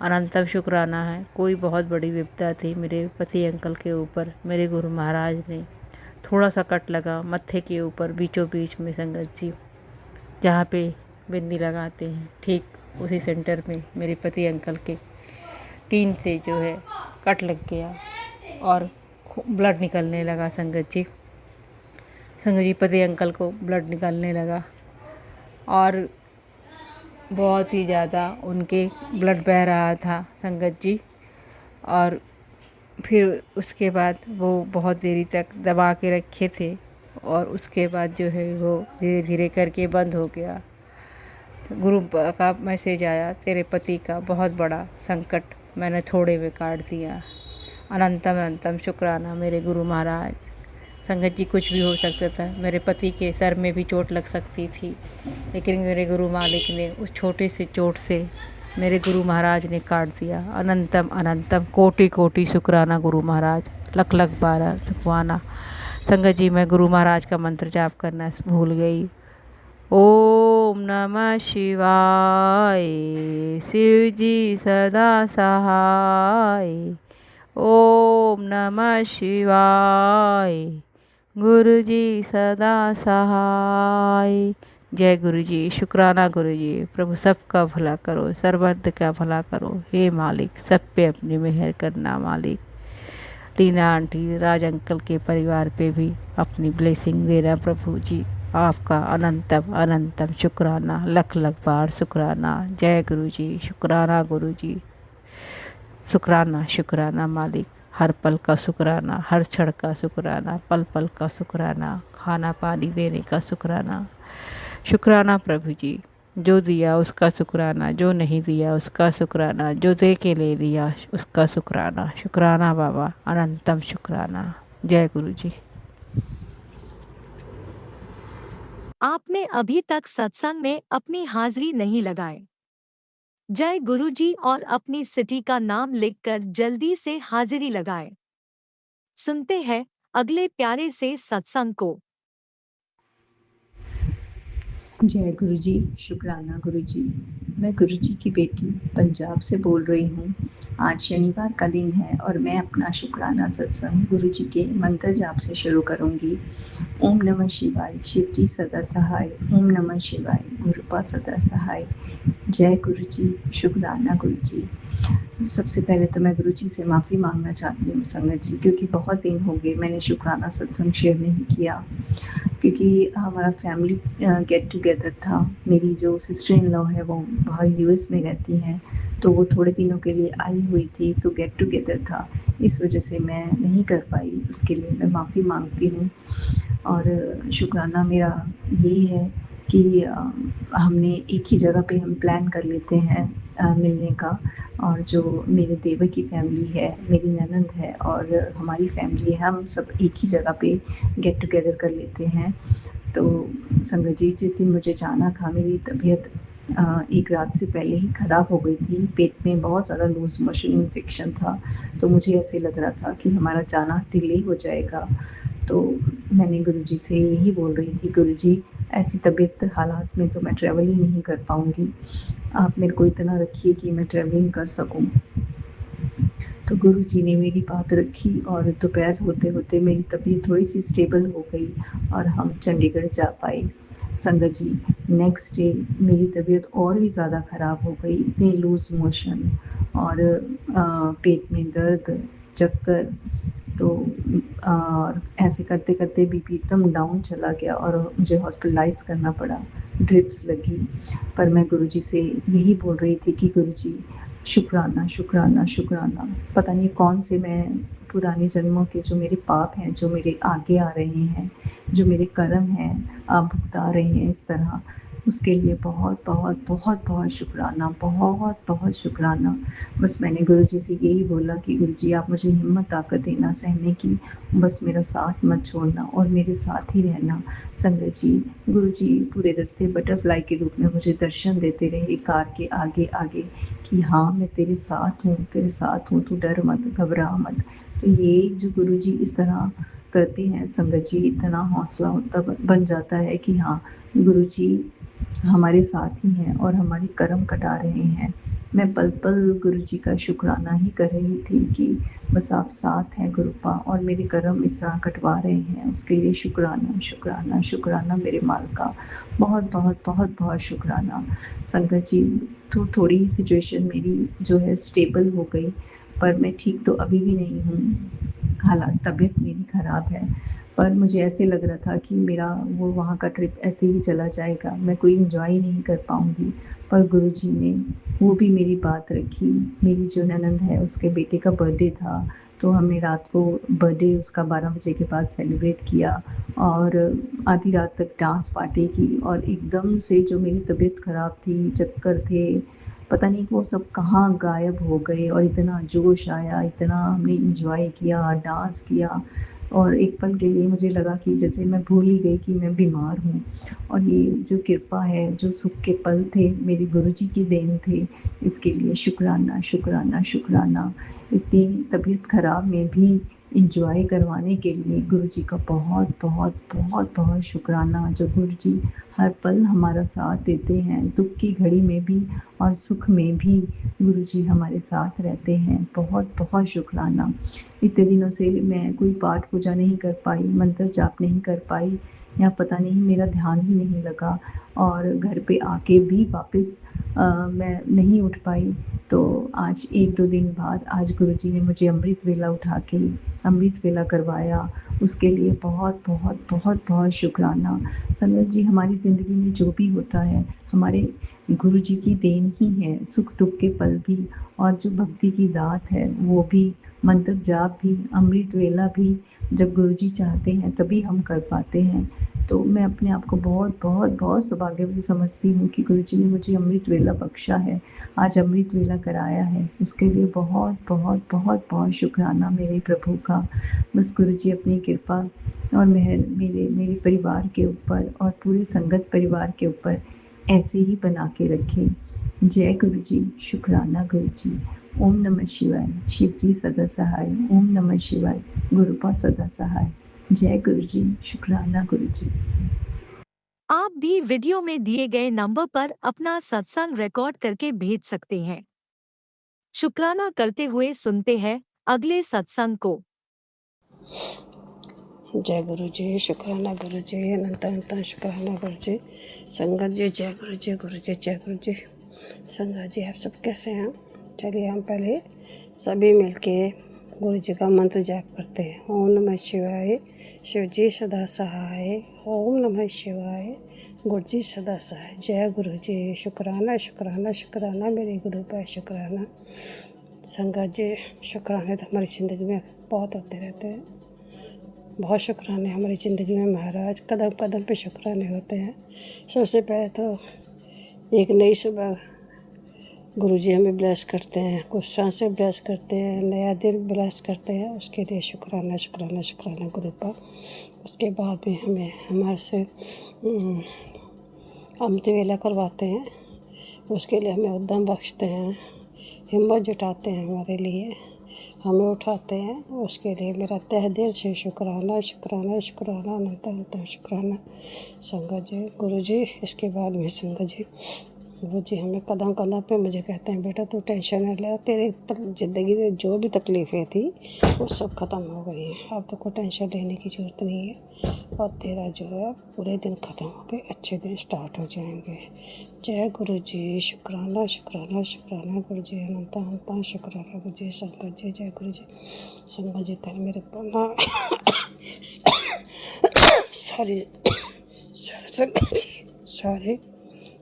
अनंतम शुक्राना है, कोई बहुत बड़ी विपदा थी मेरे पति अंकल के ऊपर। मेरे गुरु महाराज ने थोड़ा सा कट लगा मत्थे के ऊपर बीचों बीच में संगत जी, जहाँ पे बिंदी लगाते हैं, ठीक उसी सेंटर में मेरे पति अंकल के टीन से जो है कट लग गया और ब्लड निकलने लगा संगत जी। संगत जी पति अंकल को ब्लड निकलने लगा और बहुत ही ज़्यादा उनके ब्लड बह रहा था संगत जी। और फिर उसके बाद वो बहुत देरी तक दबा के रखे थे और उसके बाद जो है वो धीरे धीरे करके बंद हो गया। गुरु का मैसेज आया, तेरे पति का बहुत बड़ा संकट मैंने थोड़े में काट दिया। अनंतम अनंतम शुक्राना मेरे गुरु महाराज। संगत जी कुछ भी हो सकता था, मेरे पति के सर में भी चोट लग सकती थी, लेकिन मेरे गुरु मालिक ने उस छोटे से चोट से मेरे गुरु महाराज ने काट दिया। अनंतम अनंतम कोटि कोटि शुक्राना गुरु महाराज, लख लख बार शुक्राना। संगत जी मैं गुरु महाराज का मंत्र जाप करना भूल गई। ओम नमः शिवाय, शिव जी सदा सहाय। ओम नमः शिवाय, गुरु जी सदा सहाय। जय गुरु जी, शुक्राना गुरु जी। प्रभु सबका भला करो, सर्वत्र का भला करो हे मालिक, सब पे अपनी मेहर करना मालिक। टीना आंटी, राज अंकल के परिवार पे भी अपनी ब्लेसिंग देना प्रभु जी। आपका अनंतम अनंतम शुक्राना, लख लख बार शुक्राना। जय गुरु जी, शुक्राना गुरु जी, शुक्राना शुक्राना मालिक। हर पल का शुक्राना, हर क्षण का शुक्राना, पल पल का शुक्राना, खाना पानी देने का शुक्राना। शुक्राना प्रभु जी, जो दिया उसका शुक्राना, जो नहीं दिया उसका शुक्राना, जो दे के ले लिया उसका शुक्राना। शुक्राना बाबा, अनंतम शुक्राना। जय गुरु जी। आपने अभी तक सत्संग में अपनी हाजिरी नहीं लगाए। जय गुरुजी और अपनी सिटी का नाम लिखकर जल्दी से हाजिरी लगाएं। सुनते हैं अगले प्यारे से सत्संग को। जय गुरु जी, शुक्राना गुरु जी। मैं गुरु जी की बेटी पंजाब से बोल रही हूँ। आज शनिवार का दिन है और मैं अपना शुक्राना सत्संग गुरु जी के मंत्र जाप से शुरू करूँगी। ओम नमः शिवाय, शिव जी सदा सहाय। ओम नमः शिवाय, गुरुपा सदा सहाय। जय गुरु जी, शुक्राना गुरु जी। सबसे पहले तो मैं गुरु जी से माफ़ी मांगना चाहती हूँ संगत जी, क्योंकि बहुत दिन हो गए मैंने शुक्राना सत्संग शेयर नहीं किया, क्योंकि हमारा फैमिली गेट टुगेदर था। मेरी जो सिस्टर इन लॉ है वो बाहर यूएस में रहती हैं, तो वो थोड़े दिनों के लिए आई हुई थी, तो गेट टुगेदर था, इस वजह से मैं नहीं कर पाई। उसके लिए मैं माफ़ी मांगती हूँ। और शुक्राना मेरा यही है कि हमने एक ही जगह पे हम प्लान कर लेते हैं मिलने का, और जो मेरे देवर की फैमिली है, मेरी ननंद है और हमारी फैमिली है, हम सब एक ही जगह पे गेट टुगेदर कर लेते हैं। तो संगत जी, जिस दिन मुझे जाना था, मेरी तबीयत एक रात से पहले ही ख़राब हो गई थी। पेट में बहुत ज़्यादा लूज मोशन इन्फेक्शन था, तो मुझे ऐसे लग रहा था कि हमारा जाना डिले हो जाएगा। तो मैंने गुरुजी से यही बोल रही थी, गुरुजी ऐसी तबीयत हालात में तो मैं ट्रैवलिंग नहीं कर पाऊँगी, आप मेरे को इतना रखिए कि मैं ट्रैवलिंग कर सकूँ। तो गुरु जी ने मेरी बात रखी और दोपहर होते होते मेरी तबीयत थोड़ी सी स्टेबल हो गई और हम चंडीगढ़ जा पाए। संगत जी, नेक्स्ट डे मेरी तबीयत और भी ज़्यादा ख़राब हो गई, इतने लूज़ मोशन और पेट में दर्द, चक्कर, तो और ऐसे करते करते बीपी एकदम डाउन चला गया और मुझे हॉस्पिटलाइज़ करना पड़ा, ड्रिप्स लगी। पर मैं गुरुजी से यही बोल रही थी कि गुरुजी शुक्राना, शुक्राना, शुक्राना। पता नहीं कौन से मैं पुराने जन्मों के जो मेरे पाप हैं, जो मेरे आगे आ रहे हैं, जो मेरे कर्म हैं, आप भुगता रहे हैं इस तरह, उसके लिए बहुत बहुत बहुत बहुत शुक्राना, बहुत बहुत शुक्राना। बस मैंने गुरुजी से यही बोला कि गुरुजी आप मुझे हिम्मत ताकत देना सहने की, बस मेरा साथ मत छोड़ना और मेरे साथ ही रहना। संगत जी, गुरुजी पूरे रास्ते बटरफ्लाई के रूप में मुझे दर्शन देते रहे कार के आगे आगे कि हाँ मैं तेरे साथ हूँ, तेरे साथ हूँ, तू डर मत, घबरा मत। तो ये जो गुरुजी इस तरह करते हैं संगत जी, इतना हौसला होता बन जाता है कि हाँ गुरुजी हमारे साथ ही हैं और हमारे कर्म कटा रहे हैं। मैं पल पल गुरुजी का शुक्राना ही कर रही थी कि बस आप साथ हैं गुरुपा और मेरे कर्म इस तरह कटवा रहे हैं, उसके लिए शुक्राना, शुक्राना, शुक्राना मेरे मालिका, बहुत बहुत बहुत बहुत शुक्राना। संगत जी, तो थोड़ी सिचुएशन मेरी जो है स्टेबल हो गई, पर मैं ठीक तो अभी भी नहीं हूँ, हालात तबीयत मेरी ख़राब है। पर मुझे ऐसे लग रहा था कि मेरा वो वहाँ का ट्रिप ऐसे ही चला जाएगा, मैं कोई एंजॉय नहीं कर पाऊँगी। पर गुरुजी ने वो भी मेरी बात रखी। मेरी जो ननंद है उसके बेटे का बर्थडे था, तो हमने रात को बर्थडे उसका 12 बजे के बाद सेलिब्रेट किया और आधी रात तक डांस पार्टी की और एकदम से जो मेरी तबीयत ख़राब थी, चक्कर थे, पता नहीं वो सब कहाँ गायब हो गए और इतना जोश आया, इतना हमने एंजॉय किया, डांस किया और एक पल के लिए मुझे लगा कि जैसे मैं भूल ही गई कि मैं बीमार हूँ। और ये जो कृपा है, जो सुख के पल थे, मेरे गुरुजी की देन थे, इसके लिए शुक्राना, शुक्राना, शुक्राना। इतनी तबीयत ख़राब में भी एंजॉय करवाने के लिए गुरुजी का बहुत बहुत बहुत बहुत शुक्राना। जो गुरुजी हर पल हमारा साथ देते हैं, दुख की घड़ी में भी और सुख में भी गुरुजी हमारे साथ रहते हैं, बहुत बहुत शुक्राना। इतने दिनों से मैं कोई पाठ पूजा नहीं कर पाई, मंत्र जाप नहीं कर पाई, या पता नहीं मेरा ध्यान ही नहीं लगा और घर पे आके भी वापस मैं नहीं उठ पाई। तो आज 1-2 दिन बाद आज गुरुजी ने मुझे अमृत वेला उठा के अमृत वेला करवाया, उसके लिए बहुत बहुत बहुत बहुत शुक्राना। संगत जी, हमारी ज़िंदगी में जो भी होता है हमारे गुरुजी की देन ही है, सुख दुख के पल भी और जो भक्ति की दात है वो भी, मंत्र जाप भी, अमृत वेला भी जब गुरुजी चाहते हैं तभी हम कर पाते हैं। तो मैं अपने आप को बहुत बहुत बहुत सौभाग्यवती समझती हूँ कि गुरुजी ने मुझे अमृत वेला बख्शा है, आज अमृत वेला कराया है, उसके लिए बहुत बहुत बहुत बहुत शुक्राना मेरे प्रभु का। बस गुरुजी अपनी कृपा और मेहर मेरे परिवार के ऊपर और पूरे संगत परिवार के ऊपर ऐसे ही बना के रखें। जय गुरुजी, शुक्राना गुरुजी। ओम नमः शिवाय, शिव जी सदा सहाय। ओम नमः शिवाय, गुरुपा सदा सहाय। जय गुरुजी, शुक्राना गुरुजी। आप भी वीडियो में दिए गए नंबर पर अपना सत्संग रिकॉर्ड करके भेज सकते हैं। शुक्राना करते हुए सुनते हैं अगले सत्संग को। जय गुरु जी, शुक्राना गुरु जी, अनंत अनंत शुक्राना गुरु जी। संगत जी जय गुरु जी, गुरु जी जय गुरु जी। संगत जी आप सब कैसे हैं? चलिए हम पहले सभी मिलके गुरु जी का मंत्र जाप करते हैं। ओम नमः शिवाय, शिव जी सदा सहाय। ओम नमः शिवाय, गुरु जी सदा सहाय। जय गुरु जी, शुक्राना शुक्राना शुक्राना मेरे गुरु पर शुक्राना। संगत जी, शुक्राने तो हमारी ज़िंदगी में बहुत होते रहते हैं, बहुत शुक्राने हमारी ज़िंदगी में महाराज, कदम कदम पे शुक्राने होते हैं। सबसे पहले तो एक नई सुबह गुरुजी हमें ब्लेस करते हैं, कुछ सांस से ब्लेस करते हैं, नया दिन ब्लेस करते हैं, उसके लिए शुक्राना शुक्राना शुक्राना गुरु पर। उसके बाद भी हमें हमारे से अमृत वेला करवाते हैं, उसके लिए हमें उद्यम बख्शते हैं, हिम्मत जुटाते हैं, हमारे लिए हमें उठाते हैं, उसके लिए मेरा तहे दिल से शुक्राना शुक्राना शुक्राना अनंत अनंत शुक्राना। संगत जी, गुरु जी, इसके बाद में संगत जी गुरु जी हमें कदम कदम पे मुझे कहते हैं बेटा तू टेंशन न ले, तेरे ज़िंदगी में जो भी तकलीफ़ें थी वो सब ख़त्म हो गई हैं, अब तो कोई टेंशन लेने की ज़रूरत नहीं है और तेरा जो है पूरे दिन ख़त्म हो गए, अच्छे दिन स्टार्ट हो जाएंगे। जय गुरु जी, शुक्राना शुक्राना शुक्राना गुरु जी, अनंता अनंता शुक्राना गुरु जी। संगत जी जय गुरु जी। संगत जी कल मेरे प्रणाम सॉरी संगत जी सॉरी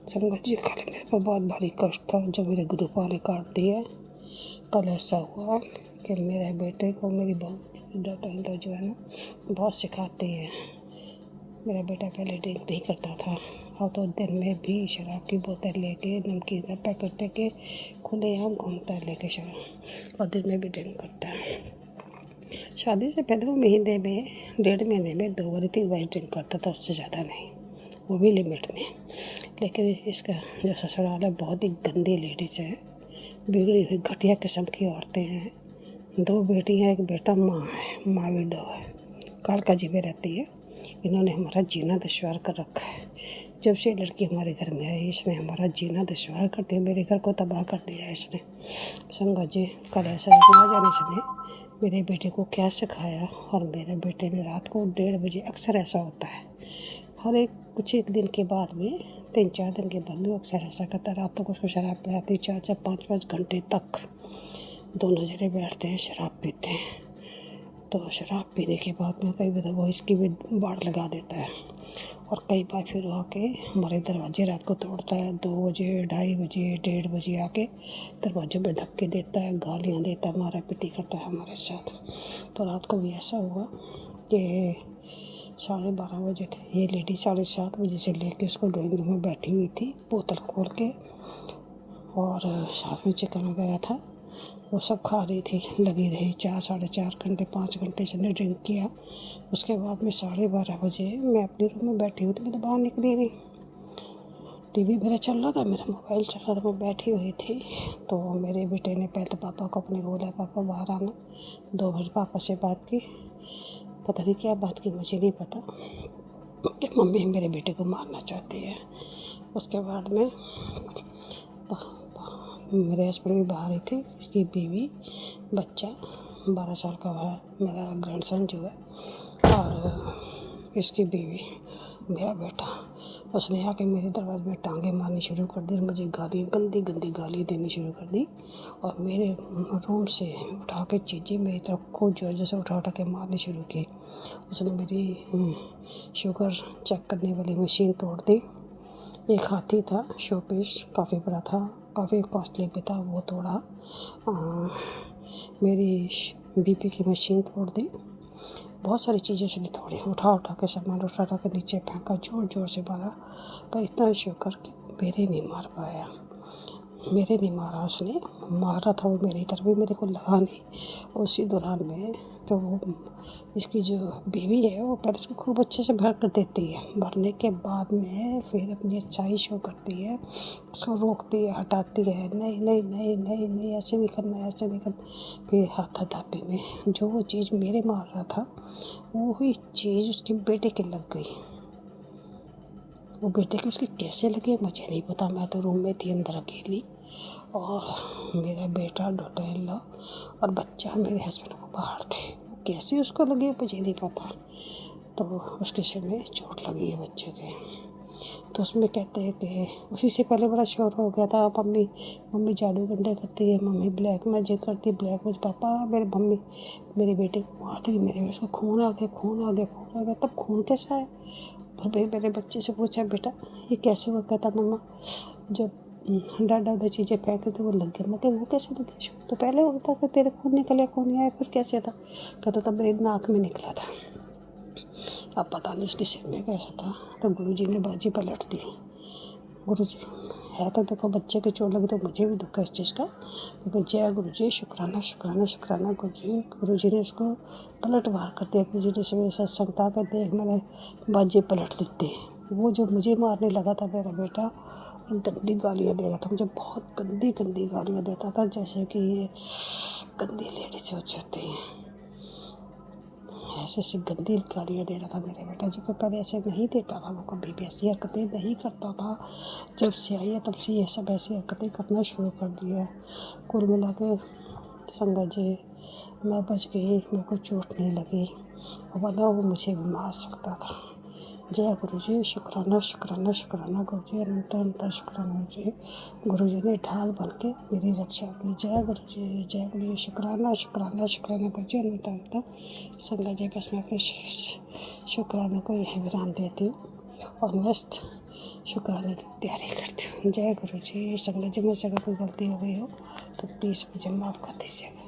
संगत जी, कल मेरे पर बहुत भारी कष्ट था जो मेरे गुरुपा ने काट दिया। कल ऐसा हुआ कि मेरे बेटे को मेरी बहू डॉक्टर जो है ना बहुत सिखाती है। मेरा बेटा पहले ड्रिंक नहीं करता था और तो दिन में भी शराब की बोतल लेके, नमकीन का पैकेट लेके खुलेआम घूमता है लेके शराब, और दिन में भी ड्रिंक करता है। शादी से पहले वो महीने में 1.5 महीने में 2 बार 3 बार ड्रिंक करता था, उससे ज़्यादा नहीं, वो भी लिमिट में। लेकिन इसका जो ससुराल है बहुत ही गंदी लेडीज़ है, बिगड़ी हुई घटिया किस्म की औरतें हैं। 2 बेटियां, एक बेटा, माँ है, माँ विडो है, कालकाजी में रहती है। इन्होंने हमारा जीना दुश्वार कर रखा है। जब से लड़की हमारे घर में आई इसने हमारा जीना दुश्वार कर दिया, मेरे घर को तबाह कर दिया इसने। संगत जी कल ऐसा ना जाने इसने मेरे बेटे को क्या सिखाया, और मेरे बेटे ने रात को 1:30 बजे, अक्सर ऐसा होता है हर एक कुछ एक दिन के बाद में, 3-4 दिन के बाद में अक्सर ऐसा करता है। रातों को उसको शराब पिलाती, 4-4 5-5 घंटे तक दोनों जने बैठते हैं शराब पीते हैं। तो शराब पीने के बाद में कई बार वो इसकी भी बाड़ लगा देता है, और कई बार फिर वो आके हमारे दरवाजे रात को तोड़ता है। 2 बजे, 2:30 बजे, 1:30 बजे आके दरवाजों में धक्के देता है, गालियाँ देता है, मारा पीटी करता है हमारे साथ। तो रात को भी ऐसा हुआ कि 12:30 बजे थे, ये लेडी 7:30 बजे से लेके उसको ड्राइंग रूम में बैठी हुई थी, बोतल खोल के, और साथ में चिकन वगैरह था, वो सब खा रही थी, लगी रही 4 साढ़े 4 घंटे 5 घंटे इसने ड्रिंक किया। उसके बाद में 12:30 बजे मैं अपने रूम में बैठी हुई थी, मैं तो बाहर निकली नहीं, टीवी मेरा चल रहा था, मेरा मोबाइल चल रहा था, मैं बैठी हुई थी। तो मेरे बेटे ने पहले तो पापा को अपने को बोला पापा बाहर आना। 2 मिनट पापा से बात की, पता नहीं क्या बात की, मुझे नहीं पता, कि मम्मी मेरे बेटे को मारना चाहती है। उसके बाद में मेरे हस्बैंड भी बाहर ही थे, इसकी बीवी, बच्चा 12 साल का है, मेरा ग्रैंडसन जो है, और इसकी बीवी, मेरा बेटा। उसने आके मेरे दरवाजे में टांगे मारनी शुरू कर दी, मुझे गाली, गंदी गंदी गाली देनी शुरू कर दी, और मेरे रूम से उठा के चीज़ें मेरी तरफ खूब जोर से उठा के मारनी शुरू की। उसने मेरी शुगर चेक करने वाली मशीन तोड़ दी। एक हाथी था, शोपीस काफ़ी बड़ा था, काफ़ी कॉस्टली भी था, वो तोड़ा। मेरी बीपी की मशीन तोड़ दी, बहुत सारी चीज़ें उसने तोड़ी, उठा के सामान उठा के नीचे फेंका, जोर जोर से मारा, पर इतना शुक्र कि मेरे नहीं मार पाया, मेरे नहीं मारा, उसने मारा था वो मेरी तरफ भी, मेरे को लगा नहीं। उसी दौरान में तो वो इसकी जो बीवी है वो पहले उसको खूब अच्छे से भर कर देती है, भरने के बाद में फिर अपनी अच्छाई शो करती है, उसको रोकती है, हटाती है, नहीं नहीं नहीं नहीं नहीं ऐसे नहीं करना, ऐसे नहीं करना। फिर हाथापाई में जो वो चीज़ मेरे मार रहा था वही चीज़ उसके बेटे के लग गई। वो बेटे की उसकी कैसे लगी मुझे नहीं पता, मैं तो रूम में थी अंदर अकेली, और मेरा बेटा, डॉटर इन लॉ और बच्चा मेरे हस्बैंड को बाहर थे। कैसे उसको लगी मुझे नहीं पता। तो उसके सिर में चोट लगी है बच्चे के। तो उसमें कहते हैं कि उसी से पहले बड़ा शोर हो गया था, मम्मी जादू गंडे करती है, मम्मी ब्लैक मैजिक करती है, ब्लैक मैजिक, पापा मेरे मम्मी मेरे बेटे को मारती, मेरे उसको खून आ गया। तब खून कैसा है? फिर मेरे बच्चे से पूछा बेटा ये कैसे हुआ? कहता मम्मा जब डाडा चीज़ें फेंकते थे वो लग गया। मैं क्या वो कैसे लगे? तो पहले होता था तेरे खून निकले, खून नहीं आया, फिर कैसे था? कहता था मेरी नाक में निकला था। अब पता नहीं उसके सिर में कैसा था। तो गुरुजी ने बाजी पलट दी। गुरुजी है तो देखो बच्चे की चोट लगी तो मुझे भी दुख है इस चीज़ का, क्योंकि जय गुरुजी, शुक्राना शुक्राना शुक्राना गुरुजी। गुरुजी ने उसको पलट मार कर दिया। गुरुजी ने सवेरे सत्संग था कर देख मैंने बाजी पलट दी। वो जो मुझे मारने लगा था मेरा बेटा, और गंदी गालियाँ दे रहा था मुझे, बहुत गंदी गंदी गालियाँ देता था, जैसे कि ये गंदी लेडीज होती हैं। ऐसे ऐसे गंदी गालियाँ दे रहा था मेरे बेटा जी को। पहले ऐसे नहीं देता था, वो कभी भी ऐसी हरकतें नहीं करता था। जब से आई है तब से ये सब ऐसी हरकतें करना शुरू कर दिया है। कुल मिला के संगत जी मैं बच गई, मेरे को चोट नहीं लगी, वरना वो मुझे भी मार सकता था। जय गुरु जी, शुक्राना शुक्राना शुक्राना गुरु जी, अनंत अनंत शुक्राना जी। गुरु जी ने ढाल बन के मेरी रक्षा की। जय गुरु जी, जय गुरु जी, शुक्राना शुक्राना शुक्राना गुरु जी, अनंत अनंत। संगत जी बस मैं अपने शुक्राना को यहीं विराम देती हूँ और नेक्स्ट शुक्राने की तैयारी करती हूँ। जय गुरु जी। संगत जी मुझसे अगर कोई गलती हो गई हो तो प्लीज़ मुझे माफ़ कर दीजिएगा।